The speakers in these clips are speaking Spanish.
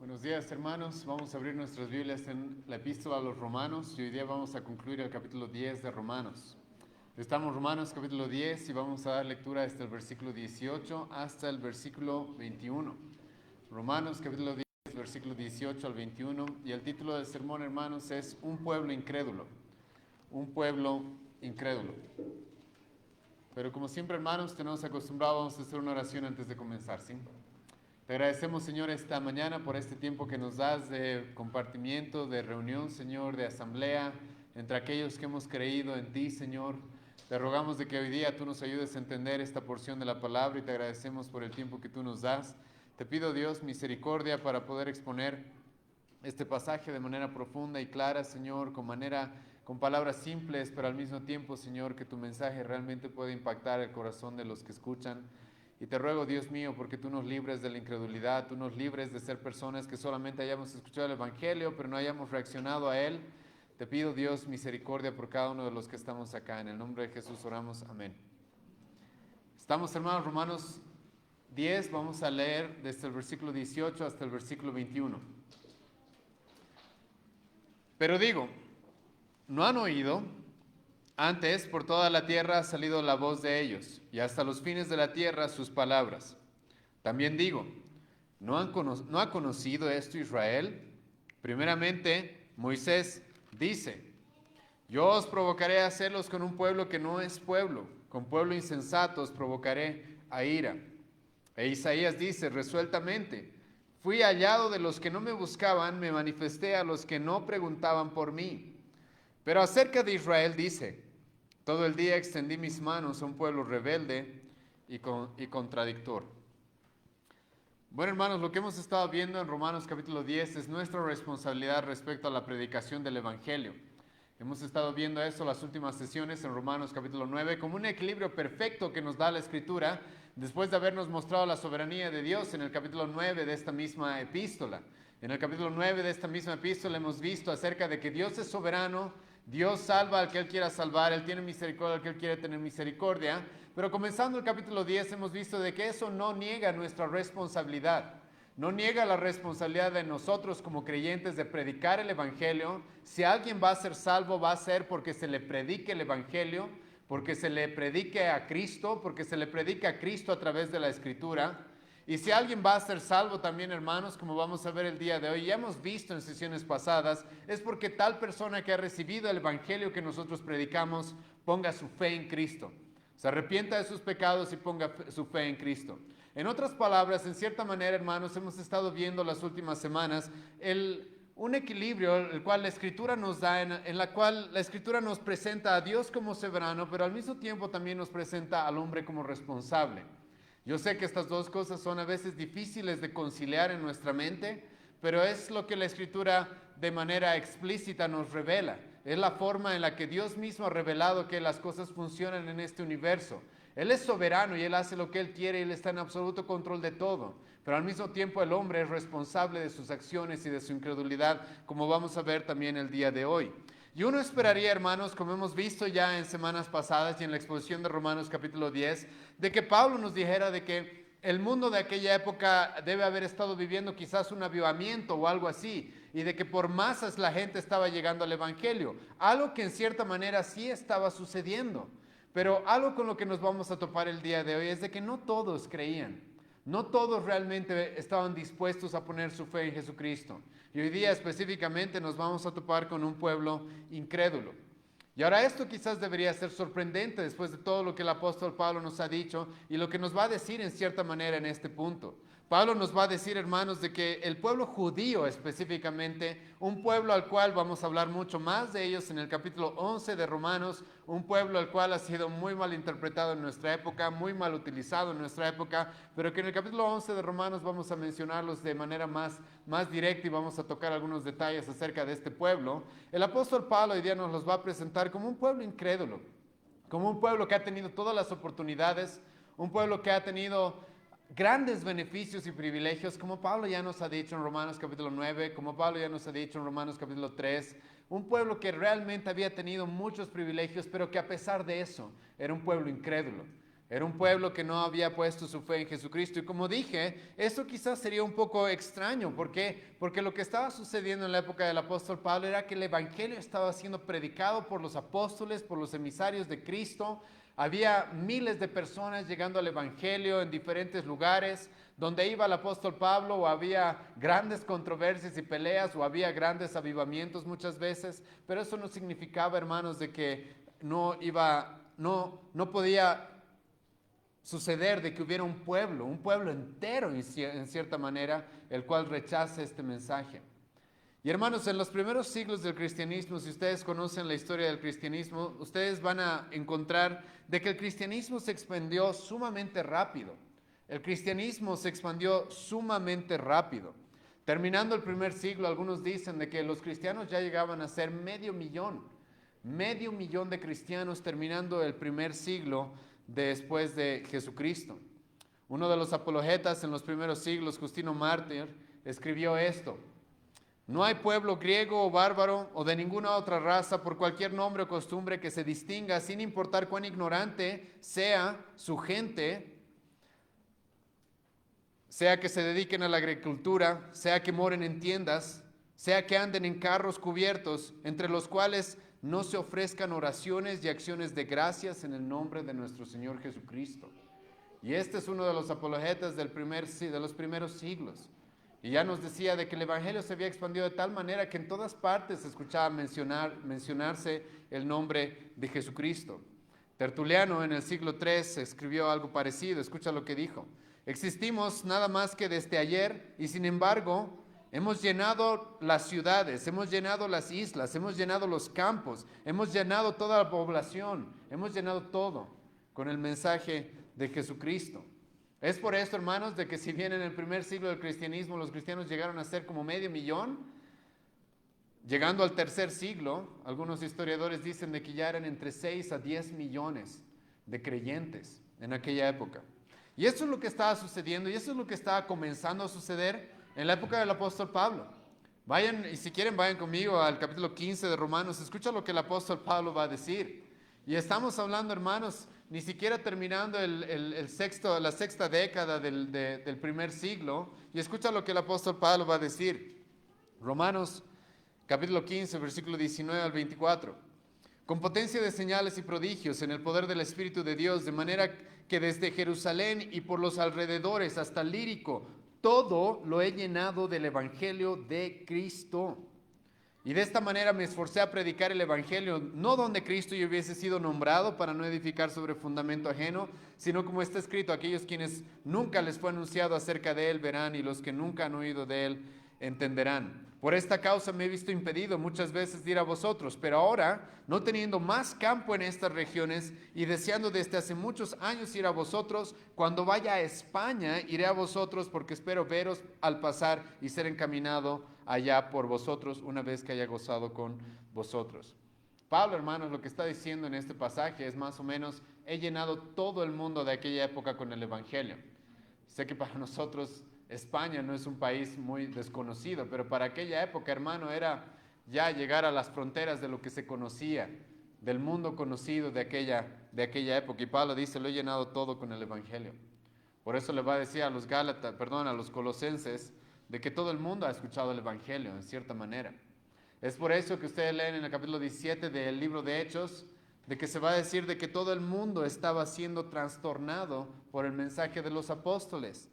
Buenos días, hermanos. Vamos a abrir nuestras Biblias en la epístola a los Romanos y hoy día vamos a concluir el capítulo 10 de Romanos. Estamos en Romanos capítulo 10 y vamos a dar lectura desde el versículo 18 hasta el versículo 21. Romanos capítulo 10, versículo 18 al 21, y el título del sermón, hermanos, es Un pueblo incrédulo. Un pueblo incrédulo. Pero como siempre, hermanos, tenemos acostumbrado, vamos a hacer una oración antes de comenzar, ¿sí? Te agradecemos, Señor, esta mañana por este tiempo que nos das de compartimiento, de reunión, Señor, de asamblea entre aquellos que hemos creído en ti, Señor. Te rogamos de que hoy día tú nos ayudes a entender esta porción de la palabra y te agradecemos por el tiempo que tú nos das. Te pido, Dios, misericordia para poder exponer este pasaje de manera profunda y clara, Señor, con palabras simples, pero al mismo tiempo, Señor, que tu mensaje realmente pueda impactar el corazón de los que escuchan. Y te ruego, Dios mío, porque tú nos libres de la incredulidad, tú nos libres de ser personas que solamente hayamos escuchado el Evangelio, pero no hayamos reaccionado a él. Te pido, Dios, misericordia por cada uno de los que estamos acá. En el nombre de Jesús oramos. Amén. Estamos, hermanos, Romanos 10, vamos a leer desde el versículo 18 hasta el versículo 21. Pero digo, ¿no han oído? Antes por toda la tierra ha salido la voz de ellos, y hasta los fines de la tierra sus palabras. También digo, ¿no ha conocido esto Israel? Primeramente, Moisés dice, yo os provocaré a celos con un pueblo que no es pueblo, con pueblo insensato os provocaré a ira. E Isaías dice resueltamente, fui hallado de los que no me buscaban, me manifesté a los que no preguntaban por mí. Pero acerca de Israel dice, todo el día extendí mis manos a un pueblo rebelde y contradictor. Bueno, hermanos, lo que hemos estado viendo en Romanos capítulo 10 es nuestra responsabilidad respecto a la predicación del Evangelio. Hemos estado viendo eso las últimas sesiones en Romanos capítulo 9 como un equilibrio perfecto que nos da la Escritura después de habernos mostrado la soberanía de Dios en el capítulo 9 de esta misma epístola. En el capítulo 9 de esta misma epístola hemos visto acerca de que Dios es soberano, Dios salva al que Él quiera salvar, Él tiene misericordia al que Él quiere tener misericordia, pero comenzando el capítulo 10 hemos visto de que eso no niega nuestra responsabilidad. No niega la responsabilidad de nosotros como creyentes de predicar el Evangelio. Si alguien va a ser salvo, va a ser porque se le predique el Evangelio, porque se le predique a Cristo, porque se le predique a Cristo a través de la Escritura. Y si alguien va a ser salvo también, hermanos, como vamos a ver el día de hoy, ya hemos visto en sesiones pasadas, es porque tal persona que ha recibido el Evangelio que nosotros predicamos, ponga su fe en Cristo. Se arrepienta de sus pecados y ponga su fe en Cristo. En otras palabras, en cierta manera, hermanos, hemos estado viendo las últimas semanas un equilibrio el cual la Escritura nos da, en la cual la Escritura nos presenta a Dios como soberano, pero al mismo tiempo también nos presenta al hombre como responsable. Yo sé que estas dos cosas son a veces difíciles de conciliar en nuestra mente, pero es lo que la Escritura de manera explícita nos revela. Es la forma en la que Dios mismo ha revelado que las cosas funcionan en este universo. Él es soberano y Él hace lo que Él quiere y Él está en absoluto control de todo. Pero al mismo tiempo el hombre es responsable de sus acciones y de su incredulidad, como vamos a ver también el día de hoy. Y uno esperaría, hermanos, como hemos visto ya en semanas pasadas y en la exposición de Romanos capítulo 10, de que Pablo nos dijera de que el mundo de aquella época debe haber estado viviendo quizás un avivamiento o algo así, y de que por masas la gente estaba llegando al Evangelio, algo que en cierta manera sí estaba sucediendo. Pero algo con lo que nos vamos a topar el día de hoy es de que no todos creían, no todos realmente estaban dispuestos a poner su fe en Jesucristo. Y hoy día específicamente nos vamos a topar con un pueblo incrédulo. Y ahora esto quizás debería ser sorprendente después de todo lo que el apóstol Pablo nos ha dicho y lo que nos va a decir en cierta manera en este punto. Pablo nos va a decir, hermanos, de que el pueblo judío específicamente, un pueblo al cual vamos a hablar mucho más de ellos en el capítulo 11 de Romanos, un pueblo al cual ha sido muy mal interpretado en nuestra época, muy mal utilizado en nuestra época, pero que en el capítulo 11 de Romanos vamos a mencionarlos de manera más directa y vamos a tocar algunos detalles acerca de este pueblo. El apóstol Pablo hoy día nos los va a presentar como un pueblo incrédulo, como un pueblo que ha tenido todas las oportunidades, un pueblo que ha tenido grandes beneficios y privilegios, como Pablo ya nos ha dicho en Romanos capítulo 9, como Pablo ya nos ha dicho en Romanos capítulo 3, un pueblo que realmente había tenido muchos privilegios, pero que a pesar de eso era un pueblo incrédulo. Era un pueblo que no había puesto su fe en Jesucristo. Y como dije, esto quizás sería un poco extraño. ¿Por qué? Porque lo que estaba sucediendo en la época del apóstol Pablo era que el evangelio estaba siendo predicado por los apóstoles, por los emisarios de Cristo. Había miles de personas llegando al evangelio en diferentes lugares. Donde iba el apóstol Pablo, o había grandes controversias y peleas, o había grandes avivamientos muchas veces. Pero eso no significaba, hermanos, de que no podía suceder de que hubiera un pueblo entero en cierta manera, el cual rechace este mensaje. Y hermanos, en los primeros siglos del cristianismo, si ustedes conocen la historia del cristianismo, ustedes van a encontrar de que el cristianismo se expandió sumamente rápido. El cristianismo se expandió sumamente rápido. Terminando el primer siglo, algunos dicen de que los cristianos ya llegaban a ser medio millón de cristianos terminando el primer siglo después de Jesucristo. Uno de los apologetas en los primeros siglos, Justino Mártir, escribió esto: no hay pueblo griego o bárbaro o de ninguna otra raza por cualquier nombre o costumbre que se distinga, sin importar cuán ignorante sea su gente, sea que se dediquen a la agricultura, sea que moren en tiendas, sea que anden en carros cubiertos, entre los cuales no se ofrezcan oraciones y acciones de gracias en el nombre de nuestro Señor Jesucristo. Y este es uno de los apologetas de los primeros siglos. Y ya nos decía de que el evangelio se había expandido de tal manera que en todas partes se escuchaba mencionarse el nombre de Jesucristo. Tertuliano en el siglo III escribió algo parecido. Escucha lo que dijo: existimos nada más que desde ayer y sin embargo hemos llenado las ciudades, hemos llenado las islas, hemos llenado los campos, hemos llenado toda la población, hemos llenado todo con el mensaje de Jesucristo. Es por esto, hermanos, de que si bien en el primer siglo del cristianismo los cristianos llegaron a ser como medio millón, llegando al tercer siglo, algunos historiadores dicen de que ya eran entre 6 a 10 millones de creyentes en aquella época. Y eso es lo que estaba sucediendo, y eso es lo que estaba comenzando a suceder en la época del apóstol Pablo. Vayan, y si quieren, vayan conmigo al capítulo 15 de Romanos. Escucha lo que el apóstol Pablo va a decir. Y estamos hablando, hermanos, ni siquiera terminando la sexta década del primer siglo. Y escucha lo que el apóstol Pablo va a decir. Romanos capítulo 15, versículo 19 al 24. Con potencia de señales y prodigios en el poder del Espíritu de Dios, de manera que desde Jerusalén y por los alrededores hasta Lírico, todo lo he llenado del Evangelio de Cristo. Y de esta manera me esforcé a predicar el Evangelio, no donde Cristo ya hubiese sido nombrado, para no edificar sobre fundamento ajeno, sino como está escrito: aquellos quienes nunca les fue anunciado acerca de él verán, y los que nunca han oído de él entenderán. Por esta causa me he visto impedido muchas veces de ir a vosotros, pero ahora, no teniendo más campo en estas regiones y deseando desde hace muchos años ir a vosotros, cuando vaya a España iré a vosotros, porque espero veros al pasar y ser encaminado allá por vosotros una vez que haya gozado con vosotros. Pablo, hermanos, lo que está diciendo en este pasaje es más o menos: he llenado todo el mundo de aquella época con el Evangelio. Sé que para nosotros España no es un país muy desconocido, pero para aquella época, hermano, era ya llegar a las fronteras de lo que se conocía, del mundo conocido de aquella época. Y Pablo dice: lo he llenado todo con el Evangelio. Por eso le va a decir a los colosenses, de que todo el mundo ha escuchado el Evangelio en cierta manera. Es por eso que ustedes leen en el capítulo 17 del libro de Hechos, de que se va a decir de que todo el mundo estaba siendo trastornado por el mensaje de los apóstoles.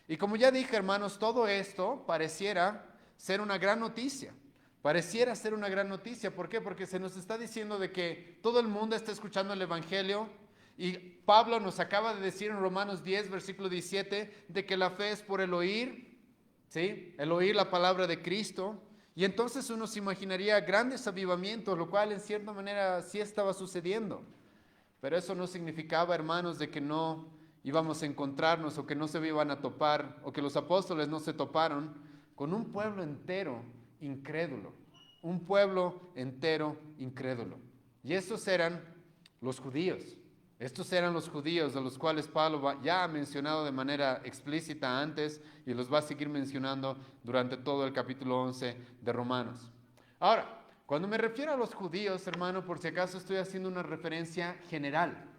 Y como ya dije, hermanos, todo esto pareciera ser una gran noticia. Pareciera ser una gran noticia. ¿Por qué? Porque se nos está diciendo de que todo el mundo está escuchando el Evangelio. Y Pablo nos acaba de decir en Romanos 10, versículo 17, de que la fe es por el oír, ¿sí? El oír la palabra de Cristo. Y entonces uno se imaginaría grandes avivamientos, lo cual en cierta manera sí estaba sucediendo. Pero eso no significaba, hermanos, de que no íbamos a encontrarnos, o que no se iban a topar, o que los apóstoles no se toparon con un pueblo entero incrédulo. Un pueblo entero incrédulo. Y estos eran los judíos. Estos eran los judíos de los cuales Pablo ya ha mencionado de manera explícita antes, y los va a seguir mencionando durante todo el capítulo 11 de Romanos. Ahora, cuando me refiero a los judíos, hermano, por si acaso estoy haciendo una referencia general.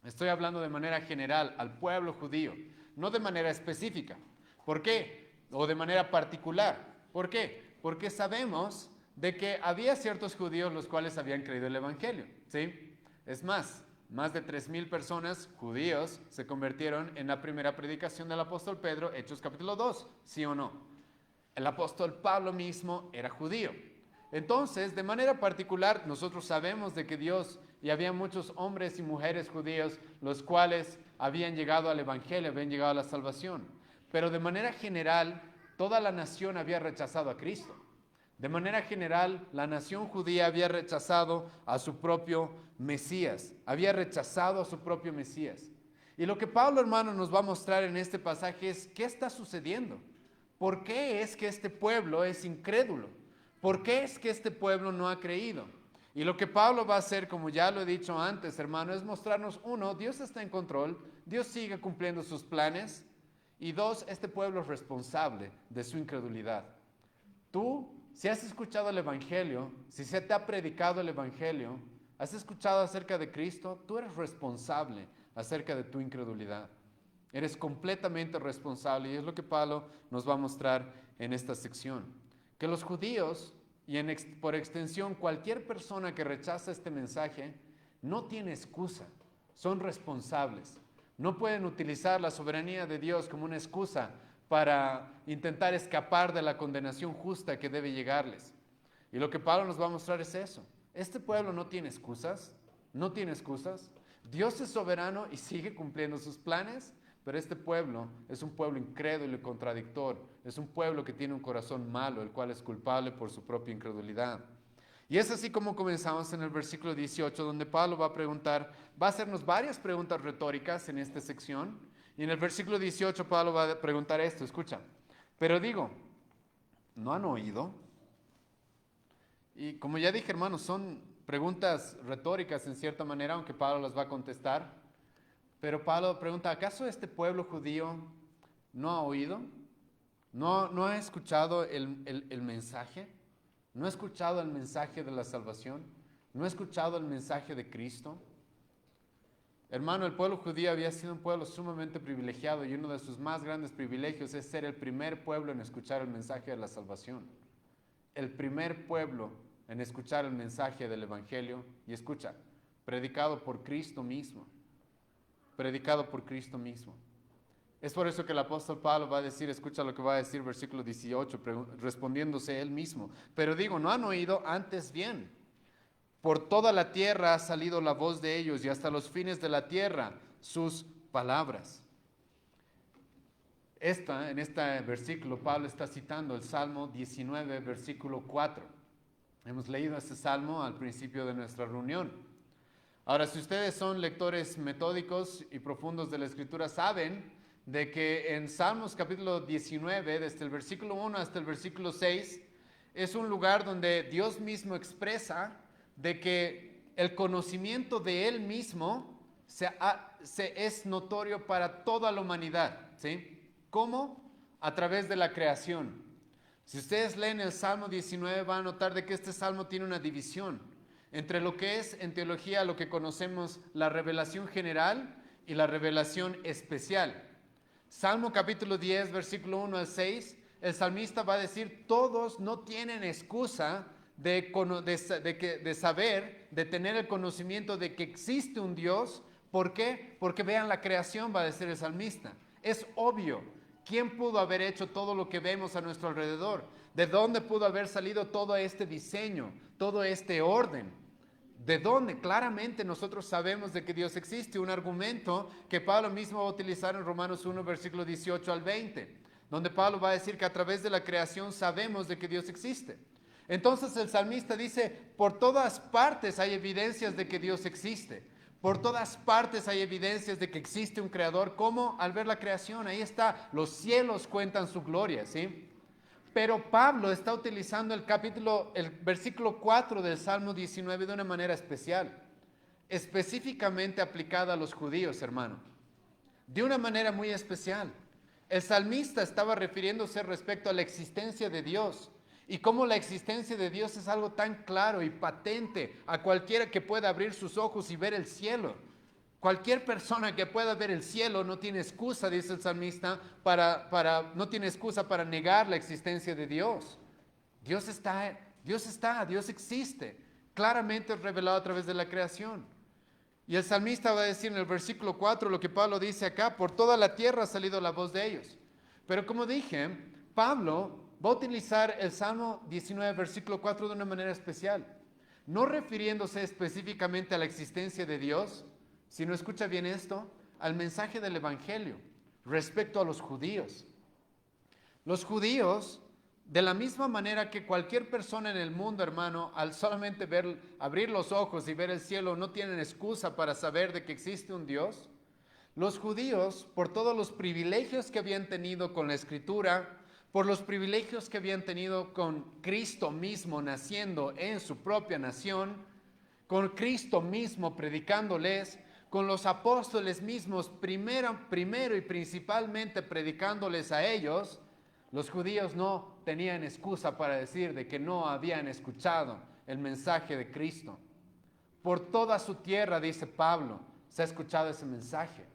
Estoy hablando de manera general al pueblo judío, no de manera específica. ¿Por qué? O de manera particular. ¿Por qué? Porque sabemos de que había ciertos judíos los cuales habían creído el Evangelio, ¿sí? Es más de 3,000 personas, judíos, se convirtieron en la primera predicación del apóstol Pedro, Hechos capítulo 2, ¿sí o no? El apóstol Pablo mismo era judío. Entonces, de manera particular, nosotros sabemos de que Dios, y había muchos hombres y mujeres judíos, los cuales habían llegado al Evangelio, habían llegado a la salvación. Pero de manera general, toda la nación había rechazado a Cristo. De manera general, la nación judía había rechazado a su propio Mesías, había rechazado a su propio Mesías. Y lo que Pablo, hermano, nos va a mostrar en este pasaje es qué está sucediendo. ¿Por qué es que este pueblo es incrédulo? ¿Por qué es que este pueblo no ha creído? Y lo que Pablo va a hacer, como ya lo he dicho antes, hermano, es mostrarnos, uno, Dios está en control, Dios sigue cumpliendo sus planes, y dos, este pueblo es responsable de su incredulidad. Tú, si has escuchado el Evangelio, si se te ha predicado el Evangelio, has escuchado acerca de Cristo, tú eres responsable acerca de tu incredulidad. Eres completamente responsable y es lo que Pablo nos va a mostrar en esta sección. Que los judíos y por extensión cualquier persona que rechaza este mensaje no tiene excusa, son responsables. No pueden utilizar la soberanía de Dios como una excusa para intentar escapar de la condenación justa que debe llegarles. Y lo que Pablo nos va a mostrar es eso. Este pueblo no tiene excusas, no tiene excusas. Dios es soberano y sigue cumpliendo sus planes, pero este pueblo es un pueblo incrédulo y contradictor. Es un pueblo que tiene un corazón malo, el cual es culpable por su propia incredulidad. Y es así como comenzamos en el versículo 18, donde Pablo va a hacernos varias preguntas retóricas en esta sección. Y en el versículo 18 Pablo va a preguntar esto, escucha. Pero digo, ¿no han oído? Y como ya dije, hermanos, son preguntas retóricas en cierta manera, aunque Pablo las va a contestar. Pero Pablo pregunta, ¿acaso este pueblo judío no ha oído? ¿No ha escuchado el mensaje? ¿No ha escuchado el mensaje de la salvación? ¿No ha escuchado el mensaje de Cristo? Hermano, el pueblo judío había sido un pueblo sumamente privilegiado y uno de sus más grandes privilegios es ser el primer pueblo en escuchar el mensaje de la salvación. El primer pueblo en escuchar el mensaje del Evangelio y escucha, predicado por Cristo mismo. Predicado por Cristo mismo. Es por eso que el apóstol Pablo va a decir, escucha lo que va a decir versículo 18, respondiéndose él mismo. Pero digo, no han oído, antes bien. Por toda la tierra ha salido la voz de ellos y hasta los fines de la tierra sus palabras. En este versículo Pablo está citando el Salmo 19, versículo 4. Hemos leído este salmo al principio de nuestra reunión. Ahora, si ustedes son lectores metódicos y profundos de la Escritura, saben de que en Salmos capítulo 19, desde el versículo 1 hasta el versículo 6, es un lugar donde Dios mismo expresa de que el conocimiento de Él mismo es notorio para toda la humanidad, ¿sí? ¿Cómo? A través de la creación. Si ustedes leen el Salmo 19 van a notar de que este salmo tiene una división entre lo que es en teología lo que conocemos la revelación general y la revelación especial. Salmo capítulo 10, versículo 1 al 6, el salmista va a decir, todos no tienen excusa de saber, de tener el conocimiento de que existe un Dios. ¿Por qué? Porque vean la creación, va a decir el salmista. Es obvio. ¿Quién pudo haber hecho todo lo que vemos a nuestro alrededor? ¿De dónde pudo haber salido todo este diseño, todo este orden? ¿De dónde? Claramente nosotros sabemos de que Dios existe. Un argumento que Pablo mismo va a utilizar en Romanos 1, versículo 18 al 20, donde Pablo va a decir que a través de la creación sabemos de que Dios existe. Entonces el salmista dice, por todas partes hay evidencias de que Dios existe. Por todas partes hay evidencias de que existe un creador. ¿Cómo? Al ver la creación, ahí está, los cielos cuentan su gloria, ¿sí? Pero Pablo está utilizando el versículo 4 del Salmo 19 de una manera especial, específicamente aplicada a los judíos, hermano, de una manera muy especial. El salmista estaba refiriéndose respecto a la existencia de Dios y cómo la existencia de Dios es algo tan claro y patente a cualquiera que pueda abrir sus ojos y ver el cielo. Cualquier persona que pueda ver el cielo no tiene excusa, dice el salmista, no tiene excusa para negar la existencia de Dios. Dios existe, claramente revelado a través de la creación. Y el salmista va a decir en el versículo 4 lo que Pablo dice acá: por toda la tierra ha salido la voz de ellos. Pero como dije, Pablo va a utilizar el Salmo 19, versículo 4 de una manera especial, no refiriéndose específicamente a la existencia de Dios, sino, escucha bien esto, al mensaje del Evangelio respecto a los judíos. Los judíos, de la misma manera que cualquier persona en el mundo, hermano, al solamente abrir los ojos y ver el cielo, no tienen excusa para saber de que existe un Dios, los judíos, por todos los privilegios que habían tenido con la Escritura, por los privilegios que habían tenido con Cristo mismo naciendo en su propia nación, con Cristo mismo predicándoles, con los apóstoles mismos primero y principalmente predicándoles a ellos, los judíos no tenían excusa para decir de que no habían escuchado el mensaje de Cristo. Por toda su tierra, dice Pablo, se ha escuchado ese mensaje.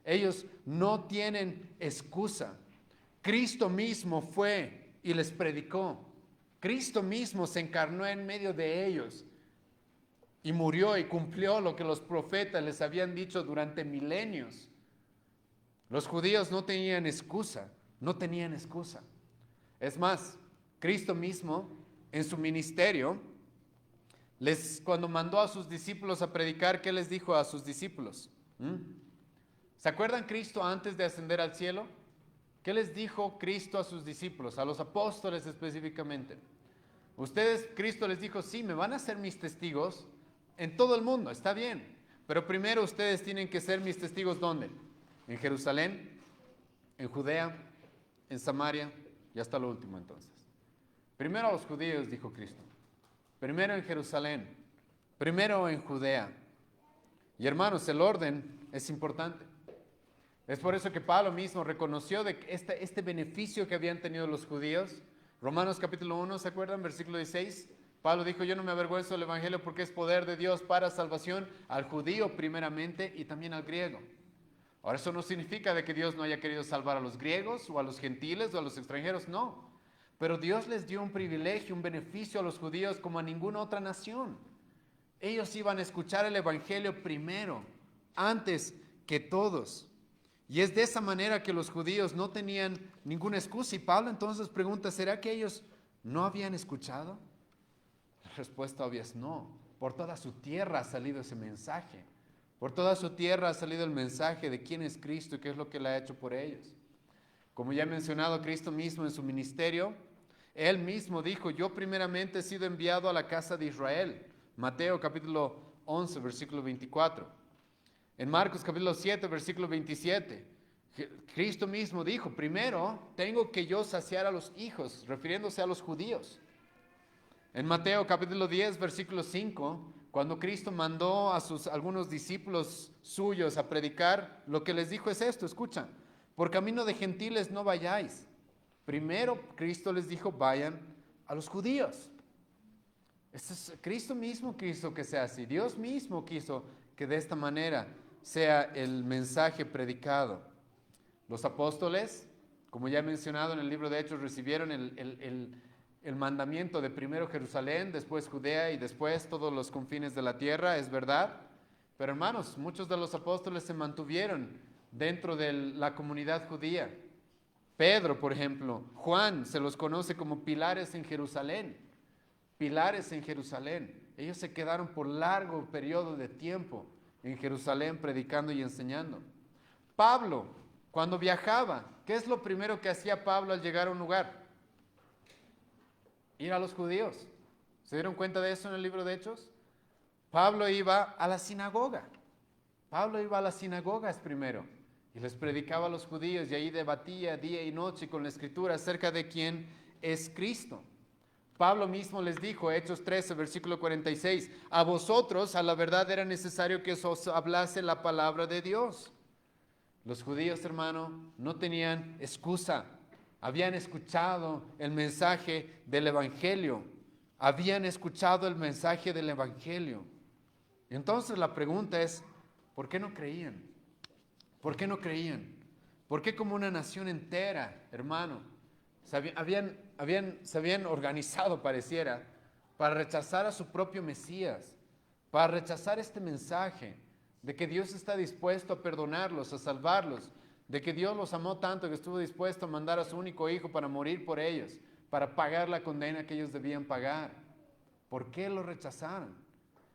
Ellos no tienen excusa. Cristo mismo fue y les predicó. Cristo mismo se encarnó en medio de ellos y murió y cumplió lo que los profetas les habían dicho durante milenios. Los judíos no tenían excusa, no tenían excusa. Es más, Cristo mismo en su ministerio, cuando mandó a sus discípulos a predicar, ¿qué les dijo a sus discípulos? ¿Se acuerdan Cristo antes de ascender al cielo? ¿Qué les dijo Cristo a sus discípulos, a los apóstoles específicamente? Cristo les dijo: sí, me van a ser mis testigos en todo el mundo, está bien, pero primero ustedes tienen que ser mis testigos, ¿dónde? En Jerusalén, en Judea, en Samaria y hasta lo último entonces. Primero a los judíos, dijo Cristo, primero en Jerusalén, primero en Judea. Y hermanos, el orden es importante. Es por eso que Pablo mismo reconoció de este beneficio que habían tenido los judíos. Romanos capítulo 1, ¿se acuerdan? Versículo 16. Pablo dijo: yo no me avergüenzo del Evangelio porque es poder de Dios para salvación al judío primeramente y también al griego. Ahora, eso no significa de que Dios no haya querido salvar a los griegos o a los gentiles o a los extranjeros, no. Pero Dios les dio un privilegio, un beneficio a los judíos como a ninguna otra nación. Ellos iban a escuchar el Evangelio primero, antes que todos. Y es de esa manera que los judíos no tenían ninguna excusa. Y Pablo entonces pregunta: ¿será que ellos no habían escuchado? La respuesta obvia es no. Por toda su tierra ha salido ese mensaje. Por toda su tierra ha salido el mensaje de quién es Cristo y qué es lo que Él ha hecho por ellos. Como ya he mencionado, Cristo mismo en su ministerio, Él mismo dijo: yo primeramente he sido enviado a la casa de Israel. Mateo capítulo 11, versículo 24. En Marcos capítulo 7, versículo 27, Cristo mismo dijo: primero tengo que yo saciar a los hijos, refiriéndose a los judíos. En Mateo capítulo 10, versículo 5, cuando Cristo mandó a algunos discípulos suyos a predicar, lo que les dijo es esto: escucha, por camino de gentiles no vayáis. Primero Cristo les dijo: vayan a los judíos. Cristo mismo quiso que sea así. Dios mismo quiso que de esta manera sea el mensaje predicado. Los apóstoles, como ya he mencionado en el libro de Hechos, recibieron el mandamiento de primero Jerusalén, después Judea y después todos los confines de la tierra, es verdad. Pero hermanos, muchos de los apóstoles se mantuvieron dentro de la comunidad judía. Pedro, por ejemplo, Juan, se los conoce como pilares en Jerusalén. Pilares en Jerusalén. Ellos se quedaron por largo periodo de tiempo en Jerusalén predicando y enseñando. Pablo, cuando viajaba, ¿qué es lo primero que hacía Pablo al llegar a un lugar? Ir a los judíos. ¿Se dieron cuenta de eso en el libro de Hechos? Pablo iba a la sinagoga. Pablo iba a las sinagogas primero y les predicaba a los judíos y ahí debatía día y noche con la Escritura acerca de quién es Cristo. Pablo mismo les dijo, Hechos 13, versículo 46, a vosotros a la verdad era necesario que os hablase la palabra de Dios. Los judíos, hermano, no tenían excusa. Habían escuchado el mensaje del Evangelio. Habían escuchado el mensaje del Evangelio. Entonces la pregunta es, ¿Por qué no creían? ¿Por qué no creían? ¿Por qué como una nación entera, hermano, se habían organizado, pareciera, para rechazar a su propio Mesías, para rechazar este mensaje de que Dios está dispuesto a perdonarlos, a salvarlos, de que Dios los amó tanto que estuvo dispuesto a mandar a su único hijo para morir por ellos, para pagar la condena que ellos debían pagar? ¿Por qué lo rechazaron?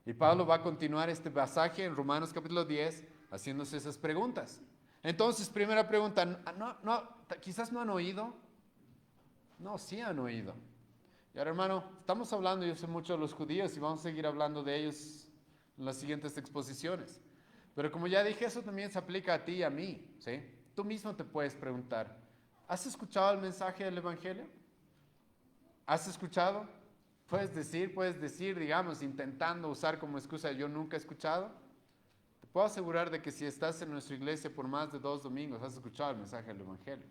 Y Pablo va a continuar este pasaje en Romanos capítulo 10 haciéndose esas preguntas. Entonces, primera pregunta, quizás no han oído. No, sí han oído. Y ahora, hermano, estamos hablando, yo sé mucho de los judíos y vamos a seguir hablando de ellos en las siguientes exposiciones. Pero como ya dije, eso también se aplica a ti y a mí, ¿sí? Tú mismo te puedes preguntar, ¿has escuchado el mensaje del Evangelio? ¿Has escuchado? Puedes decir, digamos, intentando usar como excusa, yo nunca he escuchado. Te puedo asegurar de que si estás en nuestra iglesia por más de 2 domingos, has escuchado el mensaje del Evangelio.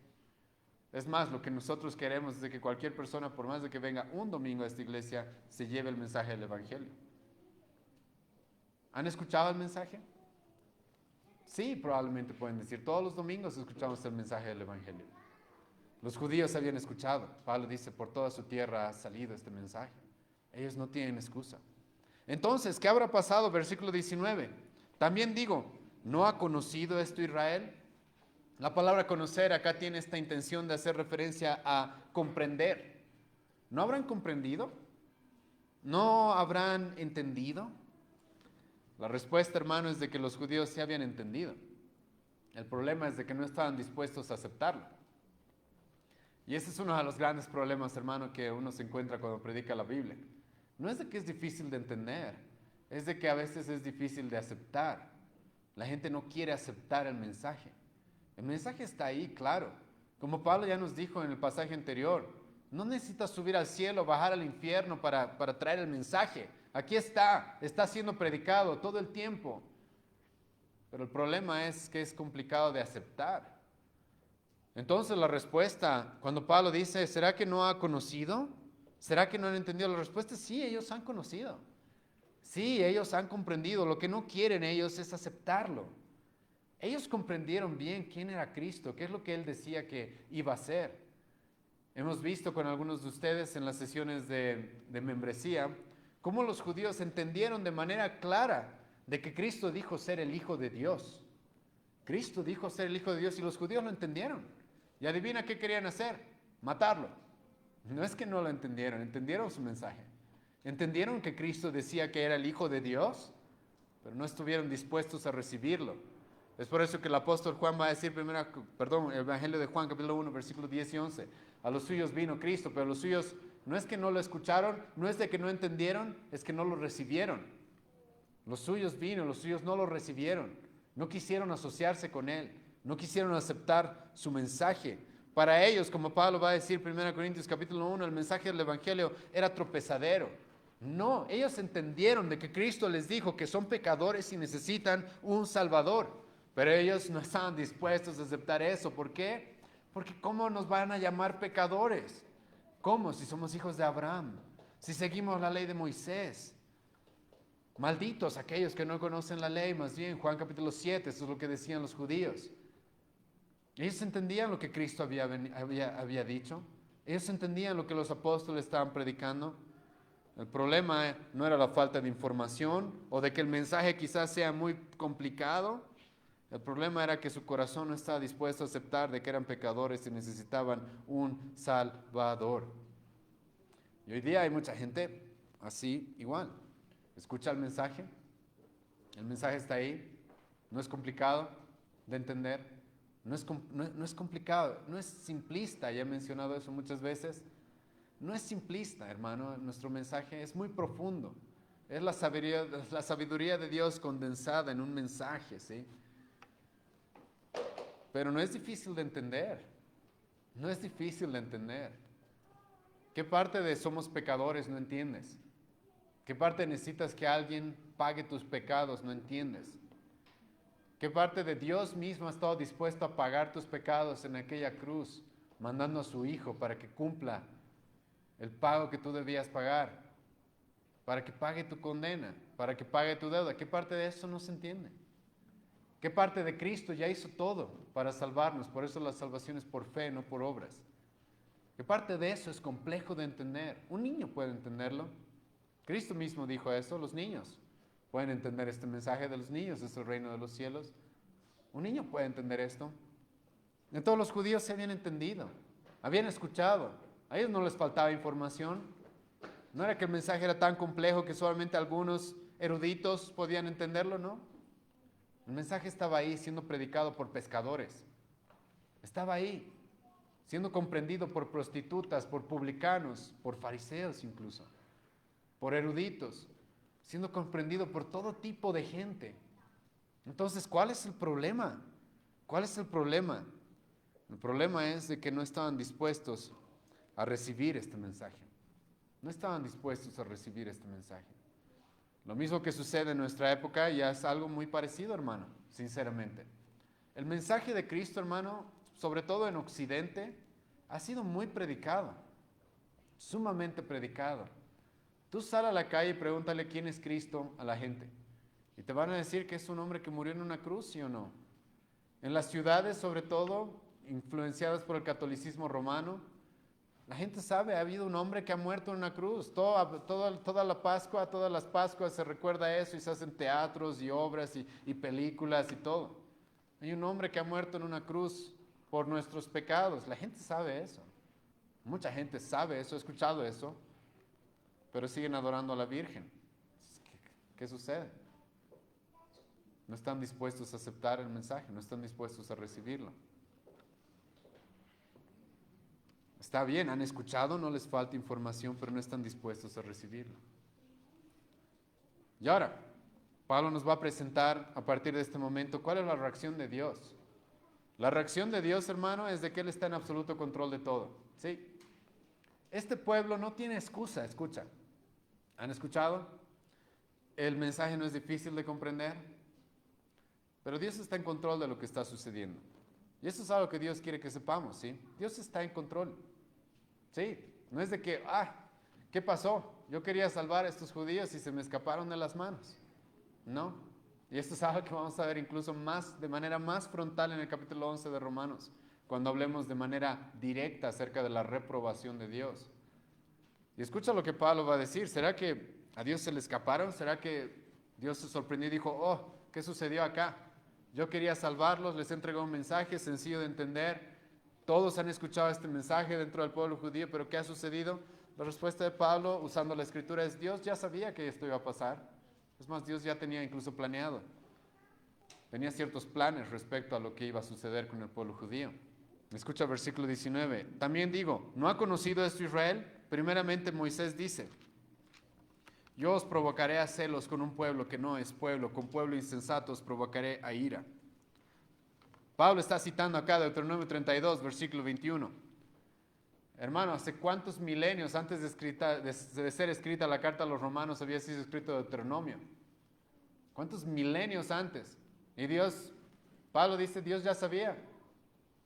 Es más, lo que nosotros queremos es de que cualquier persona, por más de que venga un domingo a esta iglesia, se lleve el mensaje del Evangelio. ¿Han escuchado el mensaje? Sí, probablemente pueden decir, todos los domingos escuchamos el mensaje del Evangelio. Los judíos habían escuchado. Pablo dice, por toda su tierra ha salido este mensaje. Ellos no tienen excusa. Entonces, ¿qué habrá pasado? Versículo 19. También digo, ¿no ha conocido esto Israel? La palabra conocer acá tiene esta intención de hacer referencia a comprender. ¿No habrán comprendido? ¿No habrán entendido? La respuesta, hermano, es de que los judíos sí habían entendido. El problema es de que no estaban dispuestos a aceptarlo. Y ese es uno de los grandes problemas, hermano, que uno se encuentra cuando predica la Biblia. No es de que es difícil de entender, es de que a veces es difícil de aceptar. La gente no quiere aceptar el mensaje. El mensaje está ahí, claro. Como Pablo ya nos dijo en el pasaje anterior, no necesitas subir al cielo, bajar al infierno para traer el mensaje. Aquí está siendo predicado todo el tiempo. Pero el problema es que es complicado de aceptar. Entonces la respuesta, cuando Pablo dice, ¿será que no ha conocido? ¿Será que no han entendido? La respuesta es sí, ellos han conocido. Sí, ellos han comprendido. Lo que no quieren ellos es aceptarlo. Ellos comprendieron bien quién era Cristo, qué es lo que Él decía que iba a hacer. Hemos visto con algunos de ustedes en las sesiones de membresía cómo los judíos entendieron de manera clara de que Cristo dijo ser el Hijo de Dios. Cristo dijo ser el Hijo de Dios y los judíos lo entendieron. Y adivina qué querían hacer, matarlo. No es que no lo entendieron, entendieron su mensaje. Entendieron que Cristo decía que era el Hijo de Dios, pero no estuvieron dispuestos a recibirlo. Es por eso que el apóstol Juan va a decir el Evangelio de Juan, capítulo 1, versículos 10 y 11. A los suyos vino Cristo, pero los suyos no es que no lo escucharon, no es de que no entendieron, es que no lo recibieron. Los suyos vino, los suyos no lo recibieron. No quisieron asociarse con Él, no quisieron aceptar su mensaje. Para ellos, como Pablo va a decir en 1 Corintios capítulo 1, el mensaje del Evangelio era tropezadero. No, ellos entendieron de que Cristo les dijo que son pecadores y necesitan un Salvador. Pero ellos no estaban dispuestos a aceptar eso. ¿Por qué? Porque ¿cómo nos van a llamar pecadores? ¿Cómo? Si somos hijos de Abraham, si seguimos la ley de Moisés. Malditos aquellos que no conocen la ley, más bien, Juan capítulo 7, eso es lo que decían los judíos. Ellos entendían lo que Cristo había dicho, ellos entendían lo que los apóstoles estaban predicando. El problema no era la falta de información o de que el mensaje quizás sea muy complicado. El problema era que su corazón no estaba dispuesto a aceptar de que eran pecadores y necesitaban un Salvador. Y hoy día hay mucha gente así igual. Escucha el mensaje está ahí, no es complicado de entender, no es complicado, no es simplista, ya he mencionado eso muchas veces, no es simplista, hermano, nuestro mensaje es muy profundo, es la sabiduría de Dios condensada en un mensaje, ¿sí? Pero no es difícil de entender, no es difícil de entender. ¿Qué parte de somos pecadores no entiendes? ¿Qué parte necesitas que alguien pague tus pecados? No entiendes. ¿Qué parte de Dios mismo ha estado dispuesto a pagar tus pecados en aquella cruz, mandando a su Hijo para que cumpla el pago que tú debías pagar, para que pague tu condena, para que pague tu deuda? ¿Qué parte de eso no se entiende? ¿Qué parte de Cristo ya hizo todo para salvarnos? Por eso la salvación es por fe, no por obras. ¿Qué parte de eso es complejo de entender? Un niño puede entenderlo. Cristo mismo dijo eso, los niños pueden entender este mensaje. De los niños es el reino de los cielos. Un niño puede entender esto. De todos los judíos se habían entendido, habían escuchado. A ellos no les faltaba información. No era que el mensaje era tan complejo que solamente algunos eruditos podían entenderlo, ¿no? El mensaje estaba ahí siendo predicado por pescadores. Estaba ahí siendo comprendido por prostitutas, por publicanos, por fariseos incluso, por eruditos, siendo comprendido por todo tipo de gente. Entonces, ¿cuál es el problema? ¿Cuál es el problema? El problema es de que no estaban dispuestos a recibir este mensaje. No estaban dispuestos a recibir este mensaje. Lo mismo que sucede en nuestra época ya es algo muy parecido, hermano, sinceramente. El mensaje de Cristo, hermano, sobre todo en Occidente, ha sido muy predicado, sumamente predicado. Tú sal a la calle y pregúntale quién es Cristo a la gente. Y te van a decir que es un hombre que murió en una cruz, ¿sí o no? En las ciudades, sobre todo, influenciadas por el catolicismo romano, la gente sabe, ha habido un hombre que ha muerto en una cruz. Toda la Pascua, todas las Pascuas se recuerda eso y se hacen teatros y obras y películas y todo. Hay un hombre que ha muerto en una cruz por nuestros pecados. La gente sabe eso. Mucha gente sabe eso, ha escuchado eso, pero siguen adorando a la Virgen. ¿Qué sucede? No están dispuestos a aceptar el mensaje, no están dispuestos a recibirlo. Está bien, han escuchado, no les falta información, pero no están dispuestos a recibirlo. Y ahora, Pablo nos va a presentar a partir de este momento cuál es la reacción de Dios. La reacción de Dios, hermano, es de que Él está en absoluto control de todo. ¿Sí? Este pueblo no tiene excusa, escucha. ¿Han escuchado? El mensaje no es difícil de comprender, pero Dios está en control de lo que está sucediendo. Y eso es algo que Dios quiere que sepamos, ¿sí? Dios está en control. ¿Sí? No es de que, ¿qué pasó? Yo quería salvar a estos judíos y se me escaparon de las manos. No. Y esto es algo que vamos a ver incluso más, de manera más frontal en el capítulo 11 de Romanos, cuando hablemos de manera directa acerca de la reprobación de Dios. Y escucha lo que Pablo va a decir. ¿Será que a Dios se le escaparon? ¿Será que Dios se sorprendió y dijo, ¿qué sucedió acá? Yo quería salvarlos, les entregó un mensaje sencillo de entender. Todos han escuchado este mensaje dentro del pueblo judío, pero ¿qué ha sucedido? La respuesta de Pablo, usando la escritura, es Dios ya sabía que esto iba a pasar. Es más, Dios ya tenía incluso planeado. Tenía ciertos planes respecto a lo que iba a suceder con el pueblo judío. Escucha el versículo 19. También digo, ¿no ha conocido esto Israel? Primeramente Moisés dice, yo os provocaré a celos con un pueblo que no es pueblo, con pueblo insensato os provocaré a ira. Pablo está citando acá Deuteronomio 32, versículo 21. Hermano, ¿hace cuántos milenios antes de ser escrita la carta a los romanos había sido escrito Deuteronomio? ¿Cuántos milenios antes? Y Pablo dice, Dios ya sabía.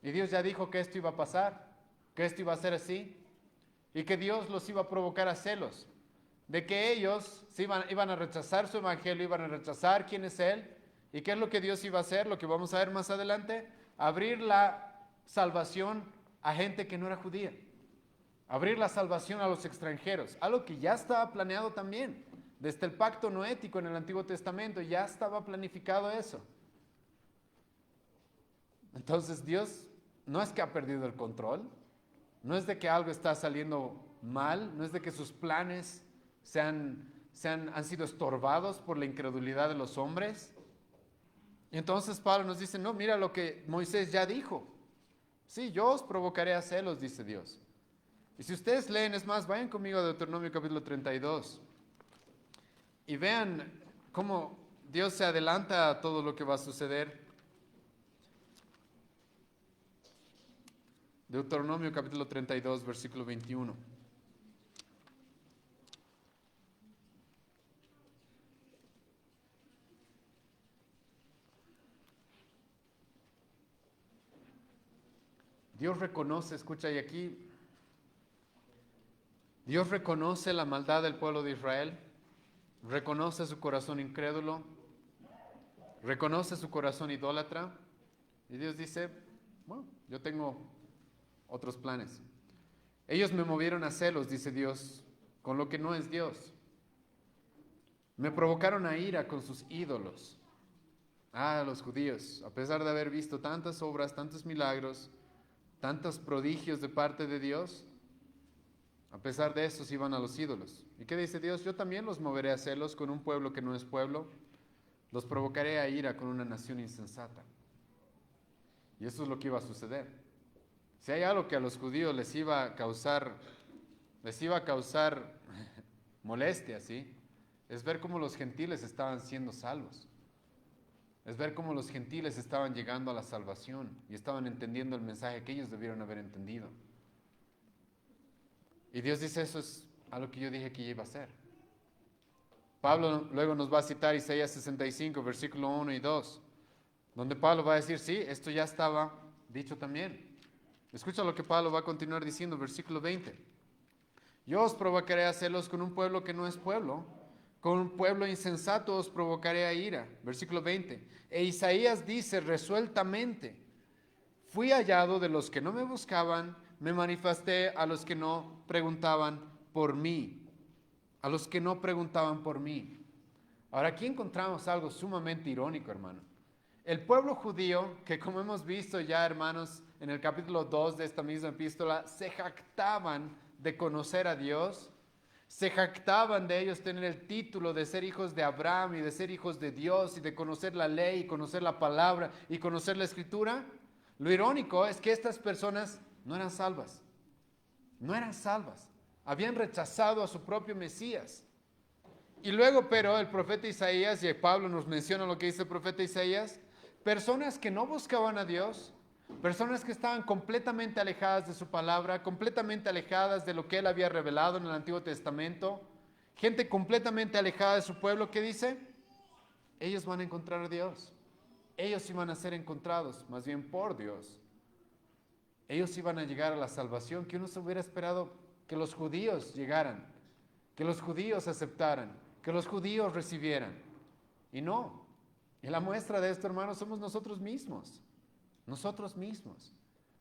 Y Dios ya dijo que esto iba a pasar, que esto iba a ser así. Y que Dios los iba a provocar a celos. De que ellos iban a rechazar su evangelio, iban a rechazar quién es Él. ¿Y qué es lo que Dios iba a hacer? Lo que vamos a ver más adelante. Abrir la salvación a gente que no era judía. Abrir la salvación a los extranjeros. Algo que ya estaba planeado también. Desde el pacto noético en el Antiguo Testamento ya estaba planificado eso. Entonces Dios no es que ha perdido el control. No es de que algo está saliendo mal. No es de que sus planes han sido estorbados por la incredulidad de los hombres. Y entonces Pablo nos dice, no, mira lo que Moisés ya dijo. Sí, yo os provocaré a celos, dice Dios. Y si ustedes leen, es más, vayan conmigo a Deuteronomio capítulo 32 y vean cómo Dios se adelanta a todo lo que va a suceder. Deuteronomio capítulo 32, versículo 21. Dios reconoce, escucha, y aquí Dios reconoce la maldad del pueblo de Israel, reconoce su corazón incrédulo, reconoce su corazón idólatra y Dios dice, bueno, yo tengo otros planes. Ellos me movieron a celos, dice Dios, con lo que no es Dios. Me provocaron a ira con sus ídolos. Los judíos, a pesar de haber visto tantas obras, tantos milagros, tantos prodigios de parte de Dios, a pesar de eso iban a los ídolos. ¿Y qué dice Dios? Yo también los moveré a celos con un pueblo que no es pueblo, los provocaré a ira con una nación insensata. Y eso es lo que iba a suceder. Si hay algo que a los judíos les iba a causar molestia, ¿sí? Es ver cómo los gentiles estaban siendo salvos. Es ver cómo los gentiles estaban llegando a la salvación y estaban entendiendo el mensaje que ellos debieron haber entendido. Y Dios dice, eso es a lo que yo dije que iba a hacer. Pablo luego nos va a citar Isaías 65, versículo 1 y 2, donde Pablo va a decir, sí, esto ya estaba dicho también. Escucha lo que Pablo va a continuar diciendo, versículo 20. Yo os provocaré a celos con un pueblo que no es pueblo, con un pueblo insensato os provocaré a ira. Versículo 20. E Isaías dice resueltamente, fui hallado de los que no me buscaban, me manifesté a los que no preguntaban por mí. A los que no preguntaban por mí. Ahora aquí encontramos algo sumamente irónico, hermano. El pueblo judío, que como hemos visto ya, hermanos, en el capítulo 2 de esta misma epístola, se jactaban de conocer a Dios, se jactaban de ellos tener el título de ser hijos de Abraham y de ser hijos de Dios y de conocer la ley, y conocer la palabra y conocer la escritura. Lo irónico es que estas personas no eran salvas, no eran salvas. Habían rechazado a su propio Mesías. Y luego, pero el profeta Isaías, y Pablo nos menciona lo que dice el profeta Isaías, personas que no buscaban a Dios, personas que estaban completamente alejadas de su palabra, completamente alejadas de lo que él había revelado en el Antiguo Testamento, gente completamente alejada de su pueblo, ¿qué dice? Ellos van a encontrar a Dios. Ellos iban a ser encontrados, más bien por Dios. Ellos iban a llegar a la salvación que uno se hubiera esperado que los judíos llegaran, que los judíos aceptaran, que los judíos recibieran. Y no. Y la muestra de esto, hermanos, somos nosotros mismos. Nosotros mismos.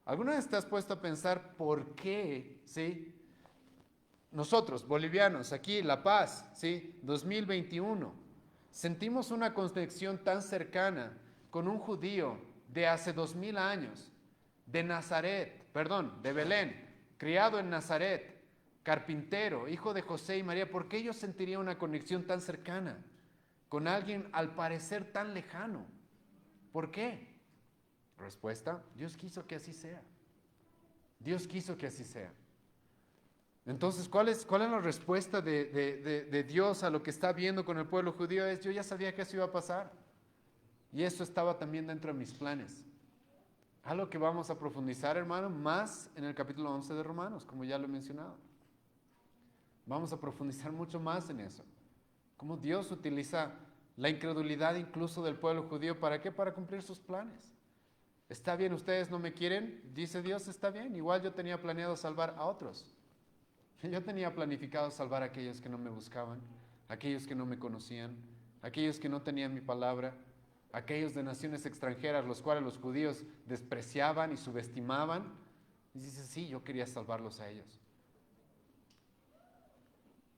¿Alguna vez te has puesto a pensar por qué, sí? Nosotros, bolivianos, aquí, La Paz, sí, 2021, sentimos una conexión tan cercana con un judío de hace 2000 años, de Belén, criado en Nazaret, carpintero, hijo de José y María. ¿Por qué yo sentiría una conexión tan cercana con alguien al parecer tan lejano? ¿Por qué? Respuesta, Dios quiso que así sea. Dios quiso que así sea. Entonces, ¿cuál es la respuesta de Dios a lo que está viendo con el pueblo judío? Es, yo ya sabía que eso iba a pasar. Y eso estaba también dentro de mis planes. Algo que vamos a profundizar, hermano, más en el capítulo 11 de Romanos, como ya lo he mencionado. Vamos a profundizar mucho más en eso. Cómo Dios utiliza la incredulidad incluso del pueblo judío. ¿Para qué? Para cumplir sus planes. Está bien, ustedes no me quieren, dice Dios, está bien. Igual yo tenía planeado salvar a otros. Yo tenía planificado salvar a aquellos que no me buscaban, aquellos que no me conocían, aquellos que no tenían mi palabra, aquellos de naciones extranjeras, los cuales los judíos despreciaban y subestimaban. Y dice, sí, yo quería salvarlos a ellos.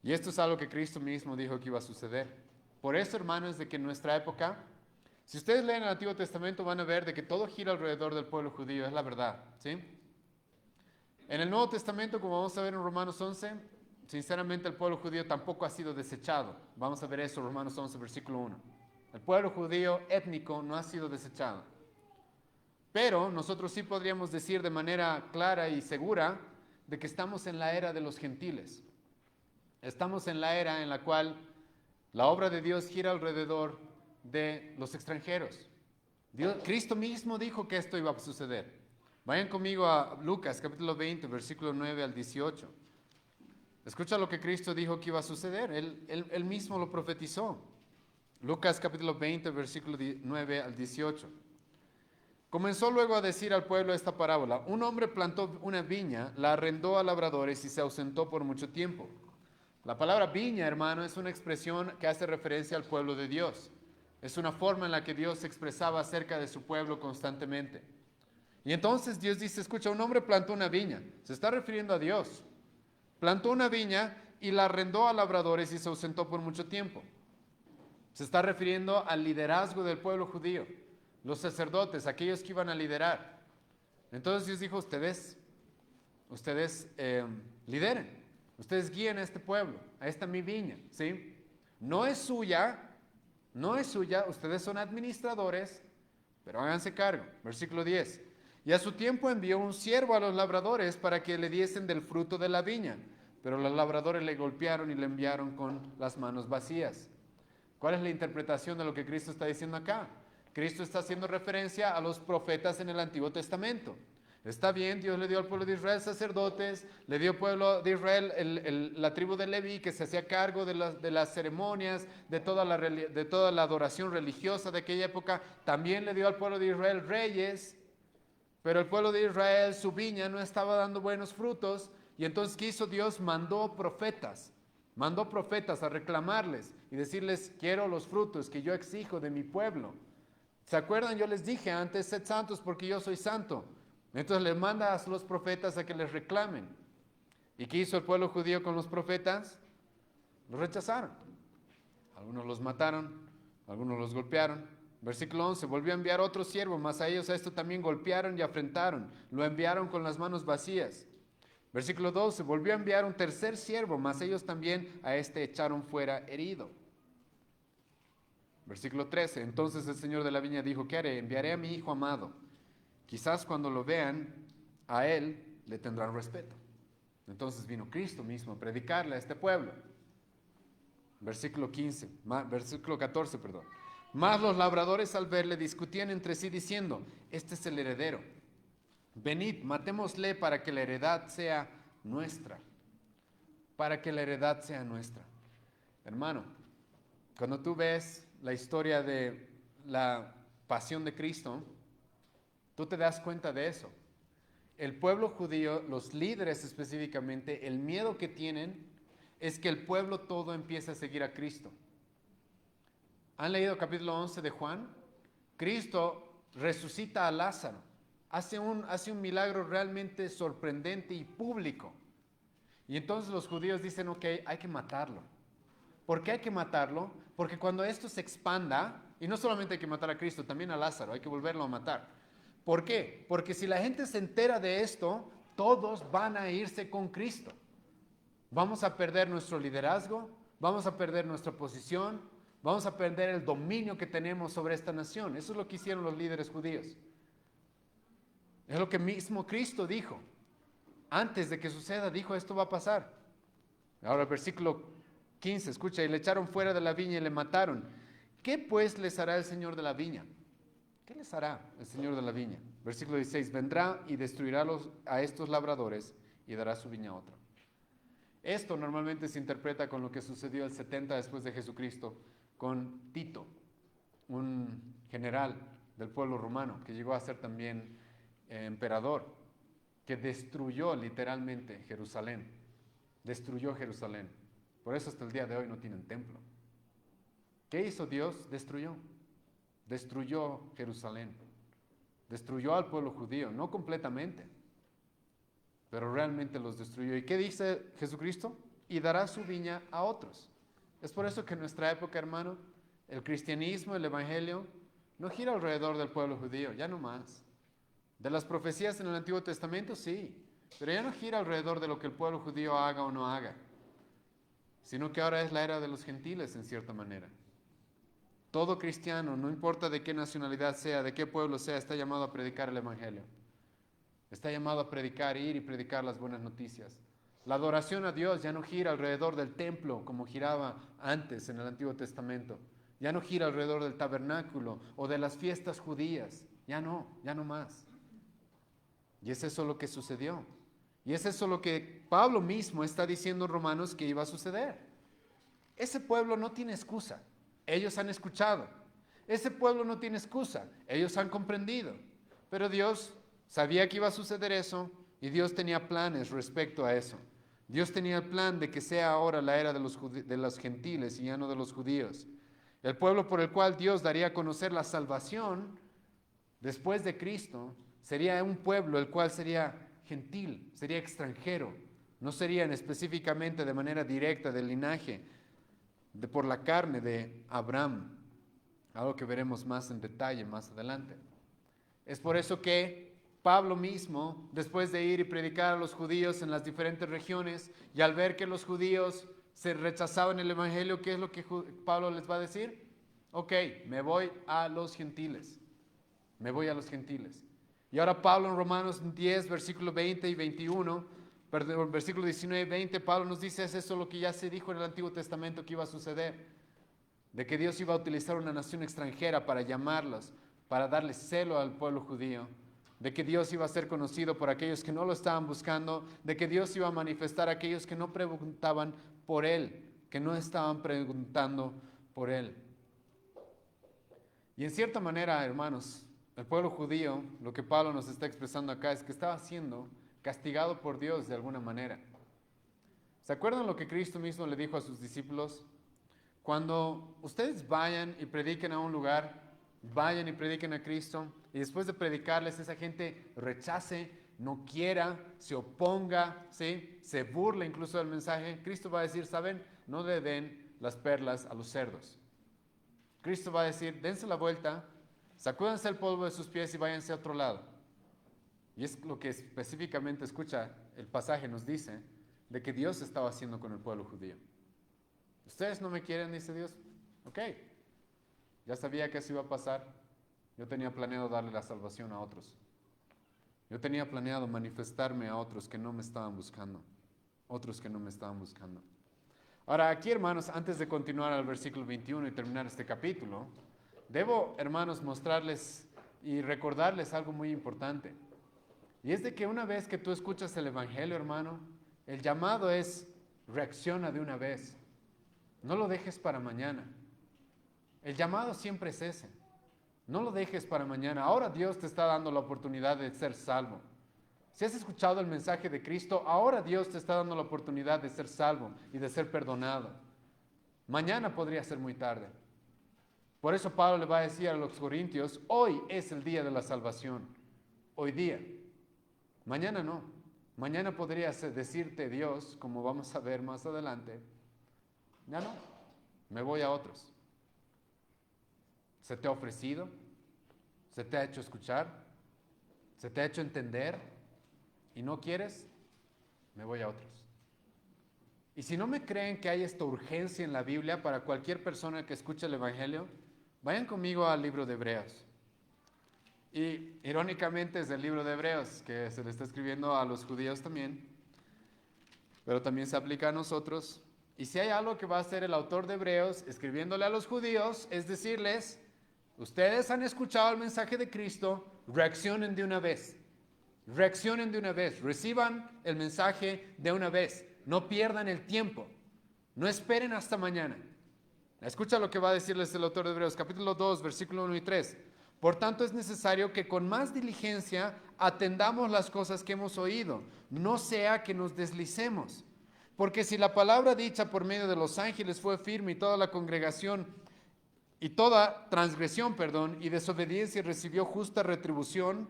Y esto es algo que Cristo mismo dijo que iba a suceder. Por eso, hermanos, de que en nuestra época, si ustedes leen el Antiguo Testamento, van a ver de que todo gira alrededor del pueblo judío, es la verdad, ¿sí? En el Nuevo Testamento, como vamos a ver en Romanos 11, sinceramente el pueblo judío tampoco ha sido desechado. Vamos a ver eso en Romanos 11, versículo 1. El pueblo judío étnico no ha sido desechado. Pero nosotros sí podríamos decir de manera clara y segura de que estamos en la era de los gentiles. Estamos en la era en la cual la obra de Dios gira alrededor de los extranjeros. Cristo mismo dijo que esto iba a suceder. Vayan conmigo a Lucas capítulo 20, versículo 9 al 18. Escucha lo que Cristo dijo que iba a suceder. Él mismo lo profetizó. Lucas capítulo 20, versículo 9 al 18. Comenzó luego a decir al pueblo esta parábola. Un hombre plantó una viña, la arrendó a labradores y se ausentó por mucho tiempo. La palabra viña, hermano, es una expresión que hace referencia al pueblo de Dios. Es una forma en la que Dios se expresaba acerca de su pueblo constantemente. Y entonces Dios dice, escucha, un hombre plantó una viña. Se está refiriendo a Dios. Plantó una viña y la arrendó a labradores y se ausentó por mucho tiempo. Se está refiriendo al liderazgo del pueblo judío. Los sacerdotes, aquellos que iban a liderar. Entonces Dios dijo, ustedes lideren. Ustedes guíen a este pueblo, a esta mi viña, ¿sí? No es suya, ustedes son administradores, pero háganse cargo. Versículo 10. Y a su tiempo envió un siervo a los labradores para que le diesen del fruto de la viña, pero los labradores le golpearon y le enviaron con las manos vacías. ¿Cuál es la interpretación de lo que Cristo está diciendo acá? Cristo está haciendo referencia a los profetas en el Antiguo Testamento. Está bien, Dios le dio al pueblo de Israel sacerdotes, le dio al pueblo de Israel la tribu de Leví que se hacía cargo de las ceremonias, de toda la adoración religiosa de aquella época. También le dio al pueblo de Israel reyes, pero el pueblo de Israel, su viña no estaba dando buenos frutos. Y entonces, ¿qué hizo Dios? Mandó profetas a reclamarles y decirles, quiero los frutos que yo exijo de mi pueblo. ¿Se acuerdan? Yo les dije antes, sed santos porque yo soy santo. Entonces les manda a los profetas a que les reclamen. ¿Y qué hizo el pueblo judío con los profetas? Los rechazaron. Algunos los mataron, algunos los golpearon. Versículo 11, volvió a enviar otro siervo, mas a ellos a esto también golpearon y afrentaron. Lo enviaron con las manos vacías. Versículo 12, volvió a enviar un tercer siervo, mas ellos también a este echaron fuera herido. Versículo 13, entonces el señor de la viña dijo, ¿qué haré? Enviaré a mi hijo amado. Quizás cuando lo vean, a él le tendrán respeto. Entonces vino Cristo mismo a predicarle a este pueblo. Versículo 14, perdón. Mas los labradores al verle discutían entre sí diciendo, este es el heredero. Venid, matémosle para que la heredad sea nuestra. Para que la heredad sea nuestra. Hermano, cuando tú ves la historia de la pasión de Cristo, tú te das cuenta de eso. El pueblo judío, los líderes específicamente, el miedo que tienen es que el pueblo todo empiece a seguir a Cristo. ¿Han leído capítulo 11 de Juan? Cristo resucita a Lázaro. Hace un milagro realmente sorprendente y público. Y entonces los judíos dicen, ok, hay que matarlo. ¿Por qué hay que matarlo? Porque cuando esto se expanda, y no solamente hay que matar a Cristo, también a Lázaro, hay que volverlo a matar. ¿Por qué? Porque si la gente se entera de esto, todos van a irse con Cristo. Vamos a perder nuestro liderazgo, vamos a perder nuestra posición, vamos a perder el dominio que tenemos sobre esta nación. Eso es lo que hicieron los líderes judíos. Es lo que mismo Cristo dijo. Antes de que suceda, dijo, esto va a pasar. Ahora el versículo 15, escucha, y le echaron fuera de la viña y le mataron. ¿Qué pues les hará el Señor de la viña? ¿Qué les hará el Señor de la viña? Versículo 16, vendrá y destruirá a estos labradores y dará su viña a otro. Esto normalmente se interpreta con lo que sucedió el 70 después de Jesucristo con Tito, un general del pueblo romano que llegó a ser también emperador, que destruyó literalmente Jerusalén. Destruyó Jerusalén. Por eso hasta el día de hoy no tienen templo. ¿Qué hizo Dios? Destruyó Jerusalén. Destruyó al pueblo judío, no completamente, pero realmente los destruyó. ¿Y qué dice Jesucristo? Y dará su viña a otros. Es por eso que en nuestra época, hermano, el cristianismo, el evangelio, no gira alrededor del pueblo judío, ya no más. De las profecías en el Antiguo Testamento, sí, pero ya no gira alrededor de lo que el pueblo judío haga o no haga, sino que ahora es la era de los gentiles en cierta manera. Todo cristiano, no importa de qué nacionalidad sea, de qué pueblo sea, está llamado a predicar el evangelio. Está llamado a predicar, ir y predicar las buenas noticias. La adoración a Dios ya no gira alrededor del templo como giraba antes en el Antiguo Testamento. Ya no gira alrededor del tabernáculo o de las fiestas judías. Ya no más. Y es eso lo que sucedió. Y es eso lo que Pablo mismo está diciendo en Romanos que iba a suceder. Ese pueblo no tiene excusa. Ellos han escuchado. Ese pueblo no tiene excusa. Ellos han comprendido. Pero Dios sabía que iba a suceder eso y Dios tenía planes respecto a eso. Dios tenía el plan de que sea ahora la era de los gentiles y ya no de los judíos. El pueblo por el cual Dios daría a conocer la salvación después de Cristo sería un pueblo el cual sería gentil, sería extranjero, no serían específicamente de manera directa del linaje por la carne de Abraham, algo que veremos más en detalle más adelante. Es por eso que Pablo mismo, después de ir y predicar a los judíos en las diferentes regiones, y al ver que los judíos se rechazaban el evangelio, ¿qué es lo que Pablo les va a decir? Ok, me voy a los gentiles. Me voy a los gentiles. Y ahora Pablo en Romanos 10, versículo 20 y 21, perdón, versículo 19 y 20, Pablo nos dice, es eso lo que ya se dijo en el Antiguo Testamento que iba a suceder, de que Dios iba a utilizar una nación extranjera para llamarlos, para darle celo al pueblo judío, de que Dios iba a ser conocido por aquellos que no lo estaban buscando, de que Dios iba a manifestar a aquellos que no preguntaban por Él, que no estaban preguntando por Él. Y en cierta manera, hermanos, el pueblo judío, lo que Pablo nos está expresando acá es que estaba siendo castigado por Dios de alguna manera. ¿Se acuerdan lo que Cristo mismo le dijo a sus discípulos? Cuando ustedes vayan y prediquen a un lugar, vayan y prediquen a Cristo, y después de predicarles esa gente rechace, no quiera, se oponga, ¿sí? Se burla incluso del mensaje, Cristo va a decir, ¿saben? No le den las perlas a los cerdos. Cristo va a decir, dense la vuelta, sacúdanse el polvo de sus pies y váyanse a otro lado. Y es lo que específicamente escucha el pasaje, nos dice, de que Dios estaba haciendo con el pueblo judío. Ustedes no me quieren, dice Dios. Ok, ya sabía que eso iba a pasar. Yo tenía planeado darle la salvación a otros. Yo tenía planeado manifestarme a otros que no me estaban buscando. Otros que no me estaban buscando. Ahora, aquí, hermanos, antes de continuar al versículo 21 y terminar este capítulo, debo, hermanos, mostrarles y recordarles algo muy importante. Y es de que una vez que tú escuchas el Evangelio, hermano, el llamado es reacciona de una vez. No lo dejes para mañana. El llamado siempre es ese. No lo dejes para mañana. Ahora Dios te está dando la oportunidad de ser salvo. Si has escuchado el mensaje de Cristo, ahora Dios te está dando la oportunidad de ser salvo y de ser perdonado. Mañana podría ser muy tarde. Por eso Pablo le va a decir a los corintios, hoy es el día de la salvación. Hoy día. Mañana no. Mañana podría decirte Dios, como vamos a ver más adelante, ya no, me voy a otros. ¿Se te ha ofrecido? ¿Se te ha hecho escuchar? ¿Se te ha hecho entender? ¿Y no quieres? Me voy a otros. Y si no me creen que hay esta urgencia en la Biblia para cualquier persona que escuche el Evangelio, vayan conmigo al libro de Hebreos. Y irónicamente es el libro de Hebreos que se le está escribiendo a los judíos también, pero también se aplica a nosotros. Y si hay algo que va a hacer el autor de Hebreos escribiéndole a los judíos, es decirles, ustedes han escuchado el mensaje de Cristo, reaccionen de una vez. Reaccionen de una vez, reciban el mensaje de una vez, no pierdan el tiempo, no esperen hasta mañana. Escucha lo que va a decirles el autor de Hebreos, capítulo 2, versículo 1 y 3. Por tanto, es necesario que con más diligencia atendamos las cosas que hemos oído, no sea que nos deslicemos. Porque si la palabra dicha por medio de los ángeles fue firme y toda la congregación y toda transgresión, y desobediencia recibió justa retribución,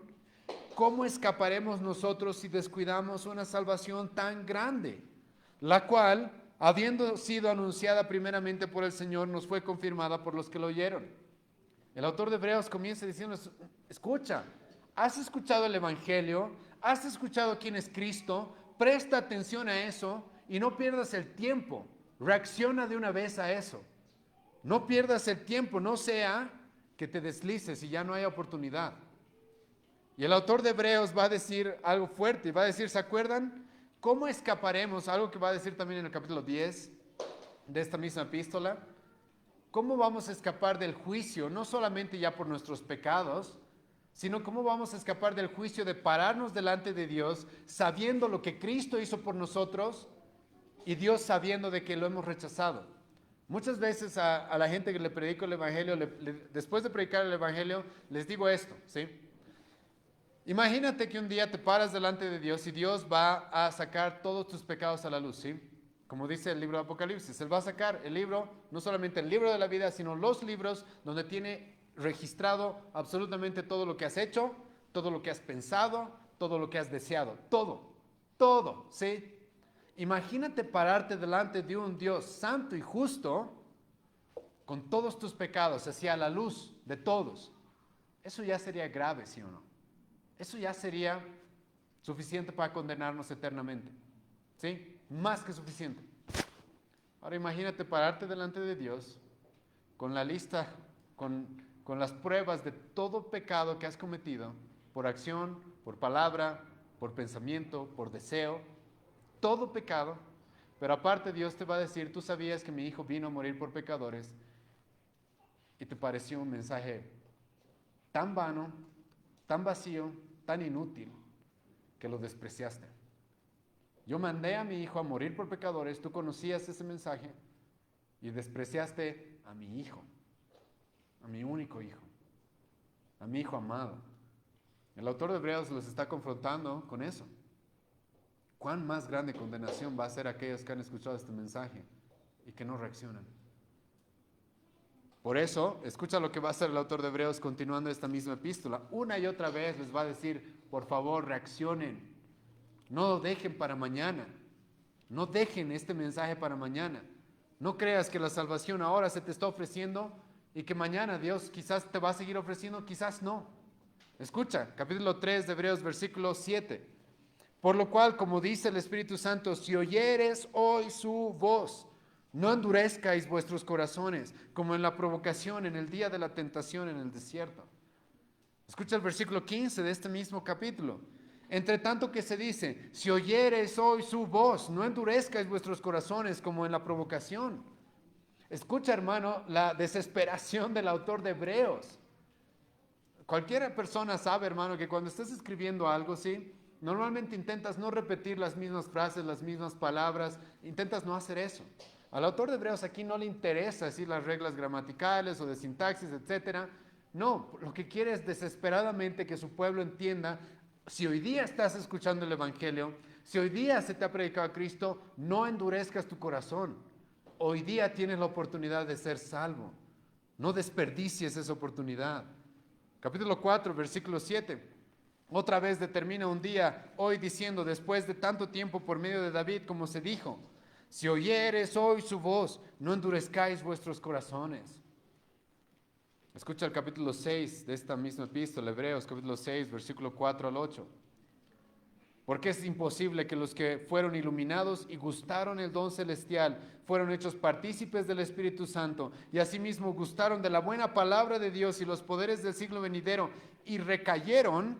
¿cómo escaparemos nosotros si descuidamos una salvación tan grande? La cual, habiendo sido anunciada primeramente por el Señor, nos fue confirmada por los que lo oyeron. El autor de Hebreos comienza diciendo, escucha, has escuchado el Evangelio, has escuchado quién es Cristo, presta atención a eso y no pierdas el tiempo, reacciona de una vez a eso. No pierdas el tiempo, no sea que te deslices y ya no haya oportunidad. Y el autor de Hebreos va a decir algo fuerte, va a decir, ¿se acuerdan? ¿Cómo escaparemos? Algo que va a decir también en el capítulo 10 de esta misma epístola. ¿Cómo vamos a escapar del juicio? No solamente ya por nuestros pecados, sino cómo vamos a escapar del juicio de pararnos delante de Dios sabiendo lo que Cristo hizo por nosotros y Dios sabiendo de que lo hemos rechazado. Muchas veces a la gente que le predico el Evangelio, después de predicar el Evangelio, les digo esto, ¿sí? Imagínate que un día te paras delante de Dios y Dios va a sacar todos tus pecados a la luz, ¿sí? como dice el libro de Apocalipsis. Él va a sacar el libro, no solamente el libro de la vida, sino los libros donde tiene registrado absolutamente todo lo que has hecho, todo lo que has pensado, todo lo que has deseado, todo, ¿sí? Imagínate pararte delante de un Dios santo y justo con todos tus pecados, hacia la luz de todos. Eso ya sería grave, ¿sí o no? Eso ya sería suficiente para condenarnos eternamente, ¿sí? Más que suficiente. Ahora imagínate pararte delante de Dios con la lista, con las pruebas de todo pecado que has cometido, por acción, por palabra, por pensamiento, por deseo, todo pecado, pero aparte Dios te va a decir, tú sabías que mi hijo vino a morir por pecadores, y te pareció un mensaje tan vano, tan vacío, tan inútil, que lo despreciaste. Yo mandé a mi hijo a morir por pecadores, tú conocías ese mensaje y despreciaste a mi hijo, a mi único hijo, a mi hijo amado. El autor de Hebreos los está confrontando con eso. ¿Cuán más grande condenación va a ser aquellos que han escuchado este mensaje y que no reaccionan? Por eso, escucha lo que va a hacer el autor de Hebreos continuando esta misma epístola. Una y otra vez les va a decir, por favor, reaccionen. No lo dejen para mañana. No dejen este mensaje para mañana. No creas que la salvación ahora se te está ofreciendo y que mañana Dios quizás te va a seguir ofreciendo, quizás no. Escucha, capítulo 3 de Hebreos, versículo 7. Por lo cual, como dice el Espíritu Santo, si oyeres hoy su voz, no endurezcáis vuestros corazones, como en la provocación, en el día de la tentación en el desierto. Escucha el versículo 15 de este mismo capítulo. Entre tanto que se dice, si oyeres hoy su voz, no endurezcáis vuestros corazones como en la provocación. Escucha, hermano, la desesperación del autor de Hebreos. Cualquier persona sabe, hermano, que cuando estás escribiendo algo, ¿sí? Normalmente intentas no repetir las mismas frases, las mismas palabras, intentas no hacer eso. Al autor de Hebreos aquí no le interesa decir las reglas gramaticales o de sintaxis, etcétera. No, lo que quiere es desesperadamente que su pueblo entienda, si hoy día estás escuchando el Evangelio, si hoy día se te ha predicado a Cristo, no endurezcas tu corazón. Hoy día tienes la oportunidad de ser salvo. No desperdicies esa oportunidad. Capítulo 4, versículo 7. Otra vez determina un día, hoy diciendo, después de tanto tiempo por medio de David, como se dijo, si oyeres hoy su voz, no endurezcáis vuestros corazones. Escucha el capítulo 6 de esta misma epístola, Hebreos, capítulo 6, versículo 4 al 8. Porque es imposible que los que fueron iluminados y gustaron el don celestial, fueron hechos partícipes del Espíritu Santo, y asimismo gustaron de la buena palabra de Dios y los poderes del siglo venidero, y recayeron,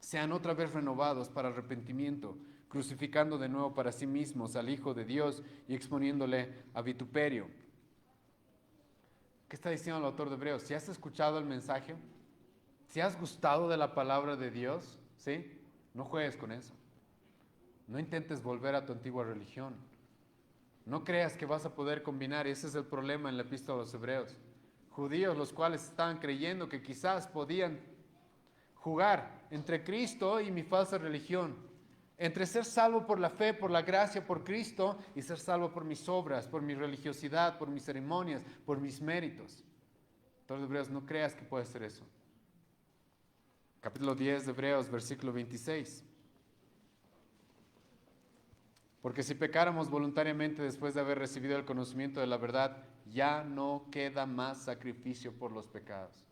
sean otra vez renovados para arrepentimiento, crucificando de nuevo para sí mismos al Hijo de Dios y exponiéndole a vituperio. ¿Qué está diciendo el autor de Hebreos? Si has escuchado el mensaje, si has gustado de la palabra de Dios, ¿sí? No juegues con eso. No intentes volver a tu antigua religión. No creas que vas a poder combinar, ese es el problema en la epístola a los Hebreos. Judíos los cuales estaban creyendo que quizás podían jugar entre Cristo y mi falsa religión, entre ser salvo por la fe, por la gracia, por Cristo, y ser salvo por mis obras, por mi religiosidad, por mis ceremonias, por mis méritos. Entonces, Hebreos, no creas que puede ser eso. Capítulo 10 de Hebreos, versículo 26. Porque si pecáramos voluntariamente después de haber recibido el conocimiento de la verdad, ya no queda más sacrificio por los pecados,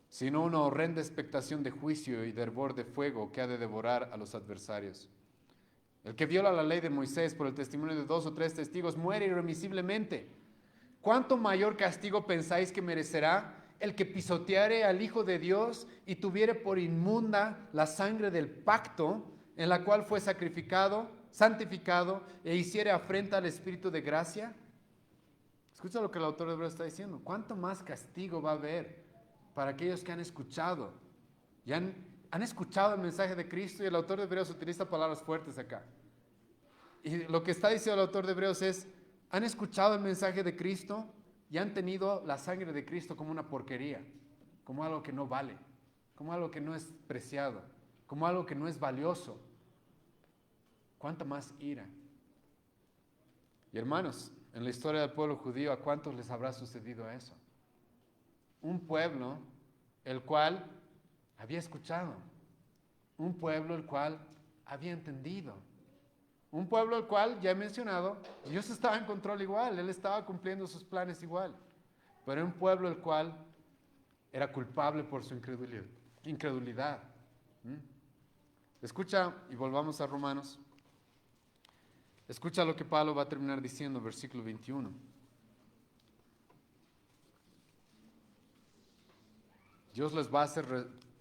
sino una horrenda expectación de juicio y de hervor de fuego que ha de devorar a los adversarios. El que viola la ley de Moisés por el testimonio de 2 o 3 testigos muere irremisiblemente. ¿Cuánto mayor castigo pensáis que merecerá el que pisoteare al Hijo de Dios y tuviere por inmunda la sangre del pacto en la cual fue sacrificado, santificado e hiciere afrenta al Espíritu de gracia? Escucha lo que el autor de Hebreos está diciendo. ¿Cuánto más castigo va a haber para aquellos que han escuchado y han escuchado el mensaje de Cristo? Y el autor de Hebreos utiliza palabras fuertes acá. Y lo que está diciendo el autor de Hebreos es, han escuchado el mensaje de Cristo y han tenido la sangre de Cristo como una porquería, como algo que no vale, como algo que no es preciado, como algo que no es valioso. ¿Cuánta más ira? Y hermanos, en la historia del pueblo judío, ¿a cuántos les habrá sucedido eso? Un pueblo el cual había escuchado, un pueblo el cual había entendido, un pueblo el cual, ya he mencionado, Dios estaba en control igual, Él estaba cumpliendo sus planes igual, pero un pueblo el cual era culpable por su incredulidad. Escucha, y volvamos a Romanos, escucha lo que Pablo va a terminar diciendo, versículo 21.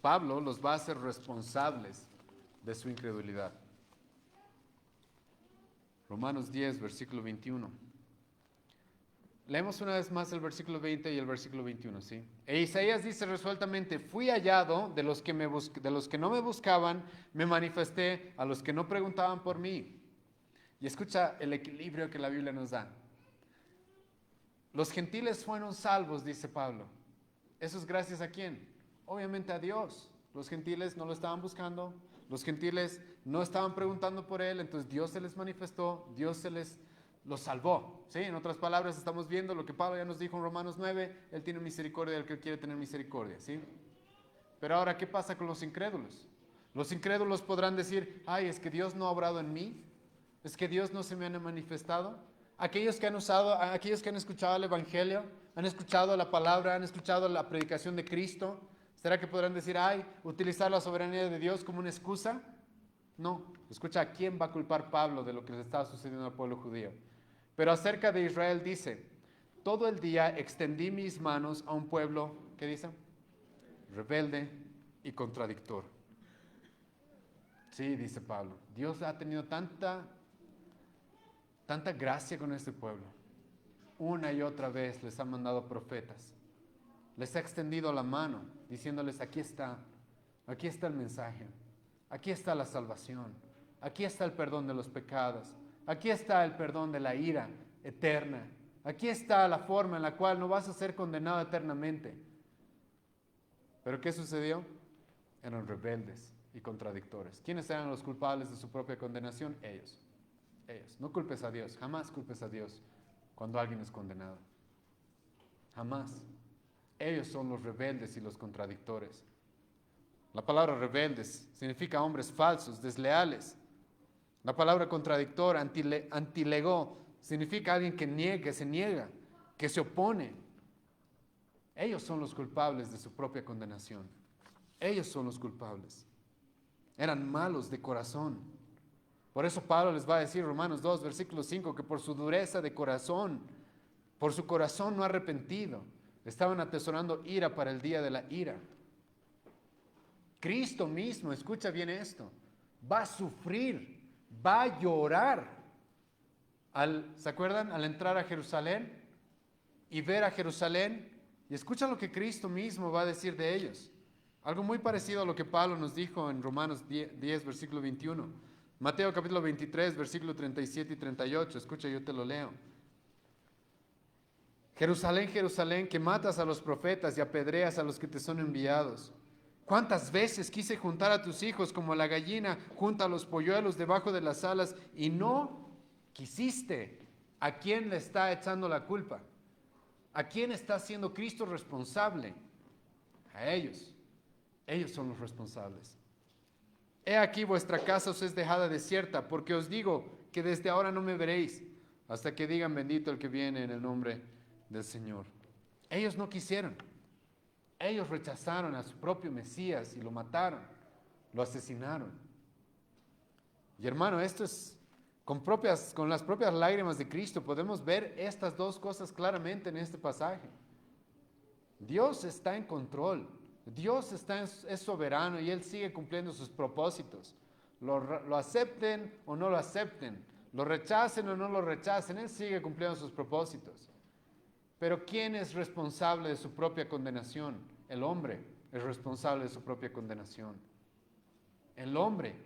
Pablo los va a hacer responsables de su incredulidad. Romanos 10, versículo 21. Leemos una vez más el versículo 20 y el versículo 21, ¿sí? E Isaías dice resueltamente, fui hallado de los que no me buscaban, me manifesté a los que no preguntaban por mí. Y escucha el equilibrio que la Biblia nos da. Los gentiles fueron salvos, dice Pablo. ¿Eso es gracias a quién? Obviamente a Dios. Los gentiles no lo estaban buscando, los gentiles no estaban preguntando por él, entonces Dios se les manifestó, Dios los salvó. ¿Sí? En otras palabras, estamos viendo lo que Pablo ya nos dijo en Romanos 9, Él tiene misericordia del que quiere tener misericordia. ¿Sí? Pero ahora, ¿qué pasa con los incrédulos? Los incrédulos podrán decir, ay, es que Dios no ha obrado en mí, es que Dios no se me ha manifestado. Aquellos que han escuchado el Evangelio, han escuchado la palabra, han escuchado la predicación de Cristo, ¿será que podrán decir, ay, utilizar la soberanía de Dios como una excusa? No. Escucha, ¿a quién va a culpar Pablo de lo que le estaba sucediendo al pueblo judío? Pero acerca de Israel dice, todo el día extendí mis manos a un pueblo, ¿qué dice? Rebelde y contradictor. Sí, dice Pablo, Dios ha tenido tanta gracia con este pueblo. Una y otra vez les ha mandado profetas. Les ha extendido la mano, diciéndoles, aquí está el mensaje, aquí está la salvación, aquí está el perdón de los pecados, aquí está el perdón de la ira eterna, aquí está la forma en la cual no vas a ser condenado eternamente. ¿Pero qué sucedió? Eran rebeldes y contradictores. ¿Quiénes eran los culpables de su propia condenación? Ellos. No culpes a Dios, jamás culpes a Dios cuando alguien es condenado. Jamás. Ellos son los rebeldes y los contradictores. La palabra rebeldes significa hombres falsos, desleales. La palabra contradictor, antilegó, significa alguien que se niega, que se opone. Ellos son los culpables de su propia condenación. Ellos son los culpables. Eran malos de corazón. Por eso Pablo les va a decir, Romanos 2, versículo 5, que por su dureza de corazón, por su corazón no arrepentido, estaban atesorando ira para el día de la ira. Cristo mismo, escucha bien esto, va a sufrir, va a llorar. ¿Se acuerdan? Al entrar a Jerusalén y ver a Jerusalén, y escucha lo que Cristo mismo va a decir de ellos. Algo muy parecido a lo que Pablo nos dijo en Romanos 10 versículo 21. Mateo capítulo 23, versículo 37 y 38. Escucha, yo te lo leo. Jerusalén, Jerusalén, que matas a los profetas y apedreas a los que te son enviados. ¿Cuántas veces quise juntar a tus hijos como la gallina junta a los polluelos debajo de las alas y no quisiste? ¿A quién le está echando la culpa? ¿A quién está haciendo Cristo responsable? A ellos. Ellos son los responsables. He aquí vuestra casa os es dejada desierta, porque os digo que desde ahora no me veréis, hasta que digan bendito el que viene en el nombre del Señor. Ellos no quisieron. Ellos rechazaron a su propio Mesías y lo mataron, lo asesinaron. Y hermano, esto es con las propias lágrimas de Cristo podemos ver estas dos cosas claramente en este pasaje. Dios está en control. Dios es soberano y Él sigue cumpliendo sus propósitos. Lo acepten o no lo acepten, lo rechacen o no lo rechacen, Él sigue cumpliendo sus propósitos. Pero ¿quién es responsable de su propia condenación? El hombre es responsable de su propia condenación. El hombre.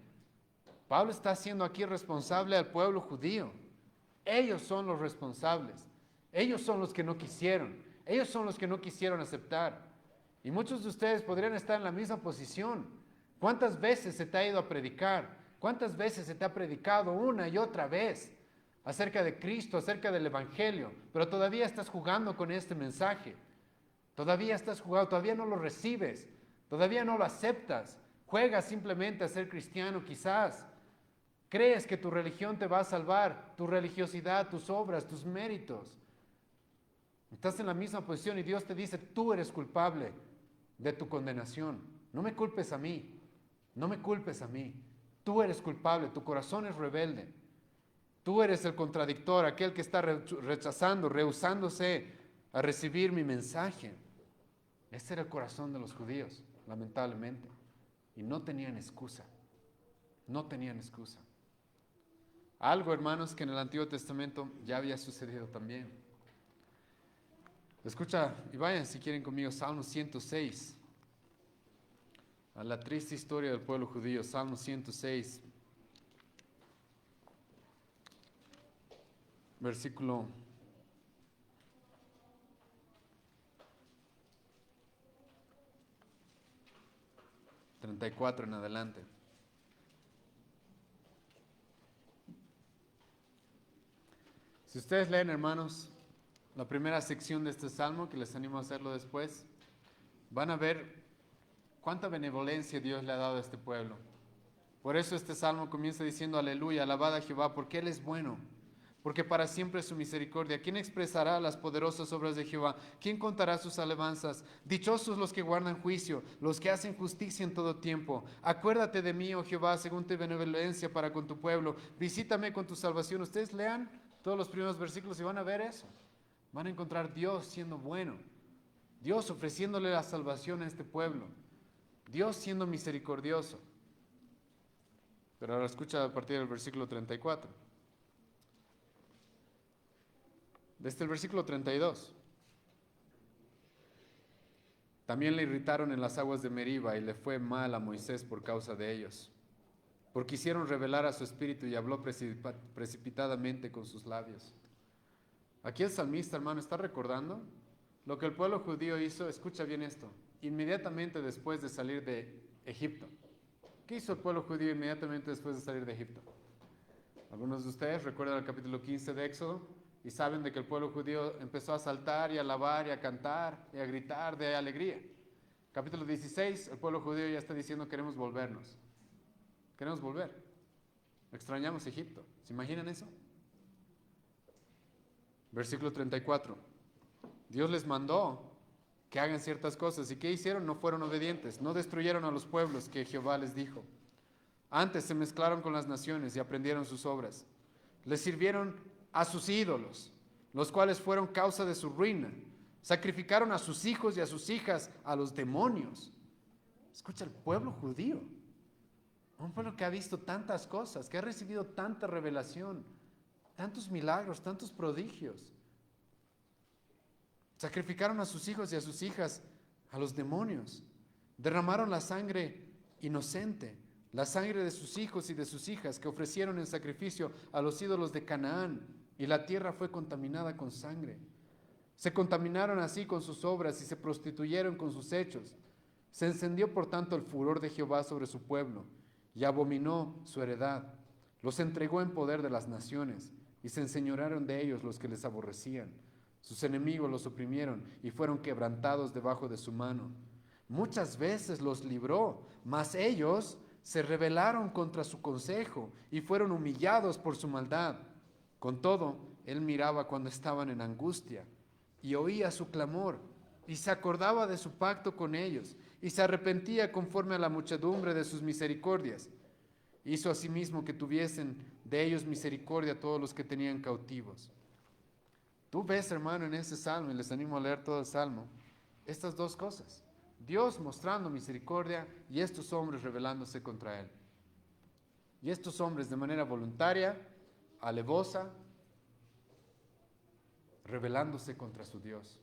Pablo está haciendo aquí responsable al pueblo judío. Ellos son los responsables. Ellos son los que no quisieron. Ellos son los que no quisieron aceptar. Y muchos de ustedes podrían estar en la misma posición. ¿Cuántas veces se te ha ido a predicar? ¿Cuántas veces se te ha predicado una y otra vez? acerca de Cristo, acerca del Evangelio, pero todavía estás jugando con este mensaje. Todavía estás jugando, todavía no lo recibes, todavía no lo aceptas. Juegas simplemente a ser cristiano quizás. Crees que tu religión te va a salvar, tu religiosidad, tus obras, tus méritos. Estás en la misma posición y Dios te dice, tú eres culpable de tu condenación. No me culpes a mí, no me culpes a mí. Tú eres culpable, tu corazón es rebelde. Tú eres el contradictor, aquel que está rechazando, rehusándose a recibir mi mensaje. Ese era el corazón de los judíos, lamentablemente. Y no tenían excusa. No tenían excusa. Algo, hermanos, que en el Antiguo Testamento ya había sucedido también. Escucha, y vayan si quieren conmigo, Salmo 106. A la triste historia del pueblo judío, Salmo 106. Versículo 34 en adelante. Si ustedes leen, hermanos, la primera sección de este salmo, que les animo a hacerlo después, van a ver cuánta benevolencia Dios le ha dado a este pueblo. Por eso este salmo comienza diciendo, aleluya, alabad a Jehová, porque Él es bueno, porque para siempre es su misericordia. ¿Quién expresará las poderosas obras de Jehová? ¿Quién contará sus alabanzas? Dichosos los que guardan juicio, los que hacen justicia en todo tiempo. Acuérdate de mí, oh Jehová, según tu benevolencia para con tu pueblo. Visítame con tu salvación. Ustedes lean todos los primeros versículos y van a ver eso. Van a encontrar Dios siendo bueno, Dios ofreciéndole la salvación a este pueblo, Dios siendo misericordioso. Pero ahora escucha a partir del versículo 34. Desde el versículo 32. También le irritaron en las aguas de Meriba y le fue mal a Moisés por causa de ellos, porque hicieron revelar a su espíritu y habló precipitadamente con sus labios. Aquí el salmista, hermano, está recordando lo que el pueblo judío hizo. Escucha bien esto. Inmediatamente después de salir de Egipto. ¿Qué hizo el pueblo judío inmediatamente después de salir de Egipto? Algunos de ustedes recuerdan el capítulo 15 de Éxodo y saben de que el pueblo judío empezó a saltar y a alabar y a cantar y a gritar de alegría. Capítulo 16, el pueblo judío ya está diciendo queremos volvernos. Queremos volver. Extrañamos Egipto. ¿Se imaginan eso? Versículo 34. Dios les mandó que hagan ciertas cosas. ¿Y qué hicieron? No fueron obedientes. No destruyeron a los pueblos que Jehová les dijo. Antes se mezclaron con las naciones y aprendieron sus obras. Les sirvieron a sus ídolos, los cuales fueron causa de su ruina. Sacrificaron a sus hijos y a sus hijas a los demonios. Escucha, el pueblo judío. Un pueblo que ha visto tantas cosas, que ha recibido tanta revelación, tantos milagros, tantos prodigios. Sacrificaron a sus hijos y a sus hijas a los demonios. Derramaron la sangre inocente, la sangre de sus hijos y de sus hijas que ofrecieron en sacrificio a los ídolos de Canaán, y la tierra fue contaminada con sangre. Se contaminaron así con sus obras y se prostituyeron con sus hechos. Se encendió por tanto el furor de Jehová sobre su pueblo y abominó su heredad. Los entregó en poder de las naciones y se enseñorearon de ellos los que les aborrecían. Sus enemigos los oprimieron y fueron quebrantados debajo de su mano. Muchas veces los libró, mas ellos se rebelaron contra su consejo y fueron humillados por su maldad. Con todo, él miraba cuando estaban en angustia y oía su clamor y se acordaba de su pacto con ellos y se arrepentía conforme a la muchedumbre de sus misericordias. Hizo asimismo que tuviesen de ellos misericordia a todos los que tenían cautivos. Tú ves, hermano, en ese salmo, y les animo a leer todo el salmo, estas dos cosas. Dios mostrando misericordia y estos hombres rebelándose contra Él. Y estos hombres de manera voluntaria, alevosa, rebelándose contra su Dios.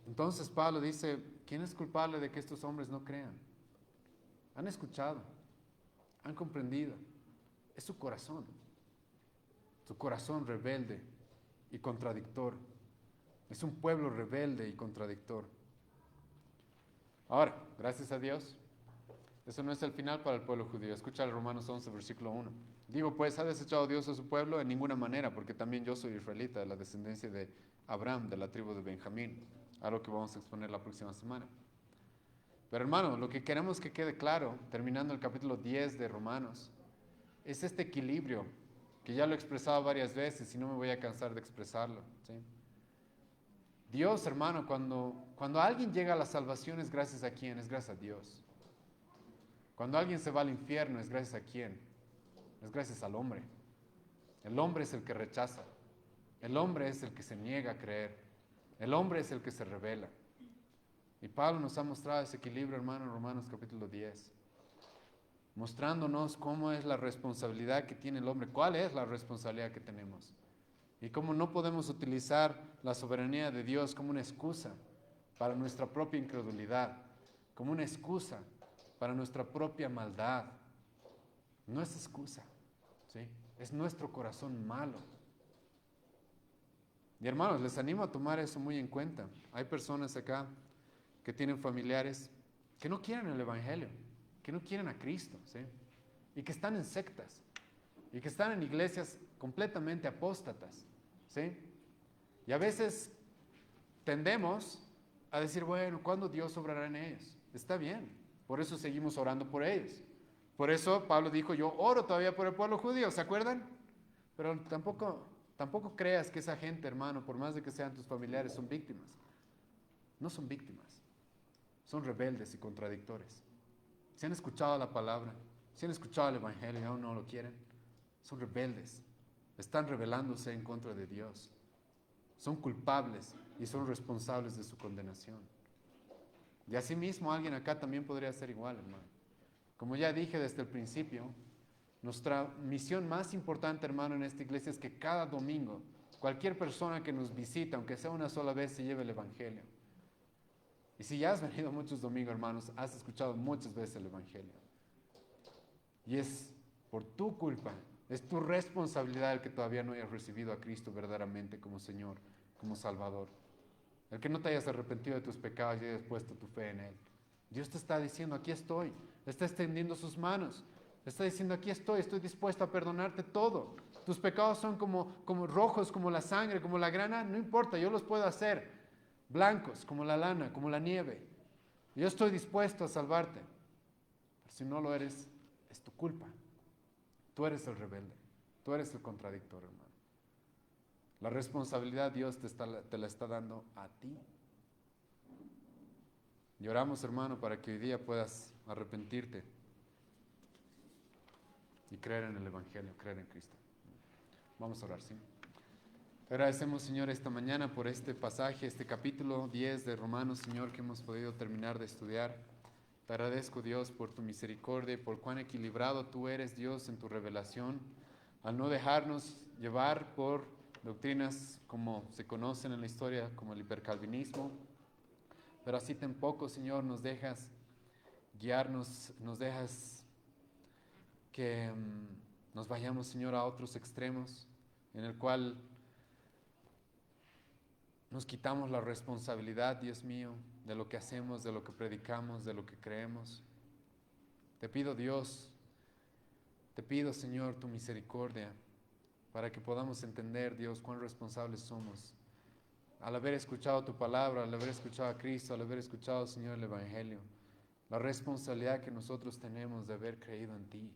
Entonces Pablo dice, ¿quién es culpable de que estos hombres no crean? Han escuchado, han comprendido. Es su corazón rebelde y contradictor. Es un pueblo rebelde y contradictor. Ahora, gracias a Dios, Eso no es el final para el pueblo judío. Escucha el Romanos 11, versículo 1. Digo, pues, ¿ha desechado Dios a su pueblo? En ninguna manera, porque también yo soy israelita, de la descendencia de Abraham, de la tribu de Benjamín. Algo que vamos a exponer la próxima semana. Pero hermano, lo que queremos que quede claro, terminando el capítulo 10 de Romanos, es este equilibrio, que ya lo he expresado varias veces y no me voy a cansar de expresarlo. ¿Sí? Dios, hermano, cuando alguien llega a la salvación, ¿es gracias a quién? Es gracias a Dios. Cuando alguien se va al infierno, ¿es gracias a quién? Es gracias al hombre. El hombre es el que rechaza. El hombre es el que se niega a creer. El hombre es el que se rebela. Y Pablo nos ha mostrado ese equilibrio, hermano, en Romanos capítulo 10. Mostrándonos cómo es la responsabilidad que tiene el hombre. ¿Cuál es la responsabilidad que tenemos? Y cómo no podemos utilizar la soberanía de Dios como una excusa para nuestra propia incredulidad, como una excusa para nuestra propia maldad. No es excusa, ¿sí? Es nuestro corazón malo. Y hermanos, les animo a tomar eso muy en cuenta. Hay personas acá que tienen familiares que no quieren el Evangelio, que no quieren a Cristo, ¿sí? Y que están en sectas, y que están en iglesias completamente apóstatas, ¿sí? Y a veces tendemos a decir, bueno, ¿cuándo Dios obrará en ellos? Está bien, por eso seguimos orando por ellos. Por eso Pablo dijo, yo oro todavía por el pueblo judío, ¿se acuerdan? Pero tampoco creas que esa gente, hermano, por más de que sean tus familiares, son víctimas. No son víctimas, son rebeldes y contradictores. Si han escuchado la palabra, si han escuchado el Evangelio y aún no lo quieren, son rebeldes, están rebelándose en contra de Dios. Son culpables y son responsables de su condenación. Y asimismo alguien acá también podría ser igual, hermano. Como ya dije desde el principio, nuestra misión más importante, hermano, en esta iglesia es que cada domingo, cualquier persona que nos visita, aunque sea una sola vez, se lleve el Evangelio. Y si ya has venido muchos domingos, hermanos, has escuchado muchas veces el Evangelio. Y es por tu culpa, es tu responsabilidad el que todavía no hayas recibido a Cristo verdaderamente como Señor, como Salvador. El que no te hayas arrepentido de tus pecados y hayas puesto tu fe en Él. Dios te está diciendo, aquí estoy. Está extendiendo sus manos. Está diciendo, aquí estoy dispuesto a perdonarte todo. Tus pecados son como rojos, como la sangre, como la grana. No importa, yo los puedo hacer blancos, como la lana, como la nieve. Yo estoy dispuesto a salvarte. Pero si no lo eres, es tu culpa. Tú eres el rebelde. Tú eres el contradictor, hermano. La responsabilidad Dios te la está dando a ti. Y oramos, hermano, para que hoy día puedas arrepentirte y creer en el Evangelio, creer en Cristo. Vamos a orar, ¿sí? Te agradecemos, Señor, esta mañana por este pasaje, este capítulo 10 de Romanos, Señor, que hemos podido terminar de estudiar. Te agradezco, Dios, por tu misericordia y por cuán equilibrado tú eres, Dios, en tu revelación, al no dejarnos llevar por doctrinas como se conocen en la historia, como el hipercalvinismo, pero así tampoco, Señor, nos dejas guiarnos, nos dejas que nos vayamos, Señor, a otros extremos, en el cual nos quitamos la responsabilidad, Dios mío, de lo que hacemos, de lo que predicamos, de lo que creemos. Te pido, Dios, te pido, Señor, tu misericordia, para que podamos entender, Dios, cuán responsables somos al haber escuchado tu palabra, al haber escuchado a Cristo, al haber escuchado, Señor, el Evangelio. La responsabilidad que nosotros tenemos de haber creído en ti,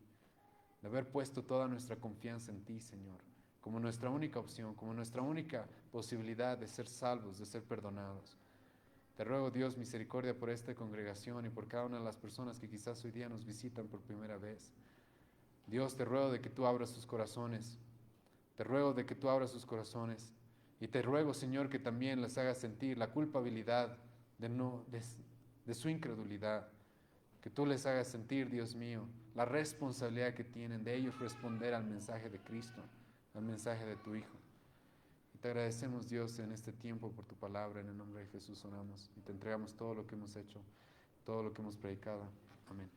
de haber puesto toda nuestra confianza en ti, Señor, como nuestra única opción, como nuestra única posibilidad de ser salvos, de ser perdonados. Te ruego, Dios, misericordia por esta congregación y por cada una de las personas que quizás hoy día nos visitan por primera vez. Dios, te ruego de que tú abras sus corazones. Te ruego de que tú abras sus corazones. Y te ruego, Señor, que también les hagas sentir la culpabilidad de su incredulidad. Que tú les hagas sentir, Dios mío, la responsabilidad que tienen de ellos responder al mensaje de Cristo, al mensaje de tu Hijo. Y te agradecemos, Dios, en este tiempo por tu palabra. En el nombre de Jesús oramos y te entregamos todo lo que hemos hecho, todo lo que hemos predicado. Amén.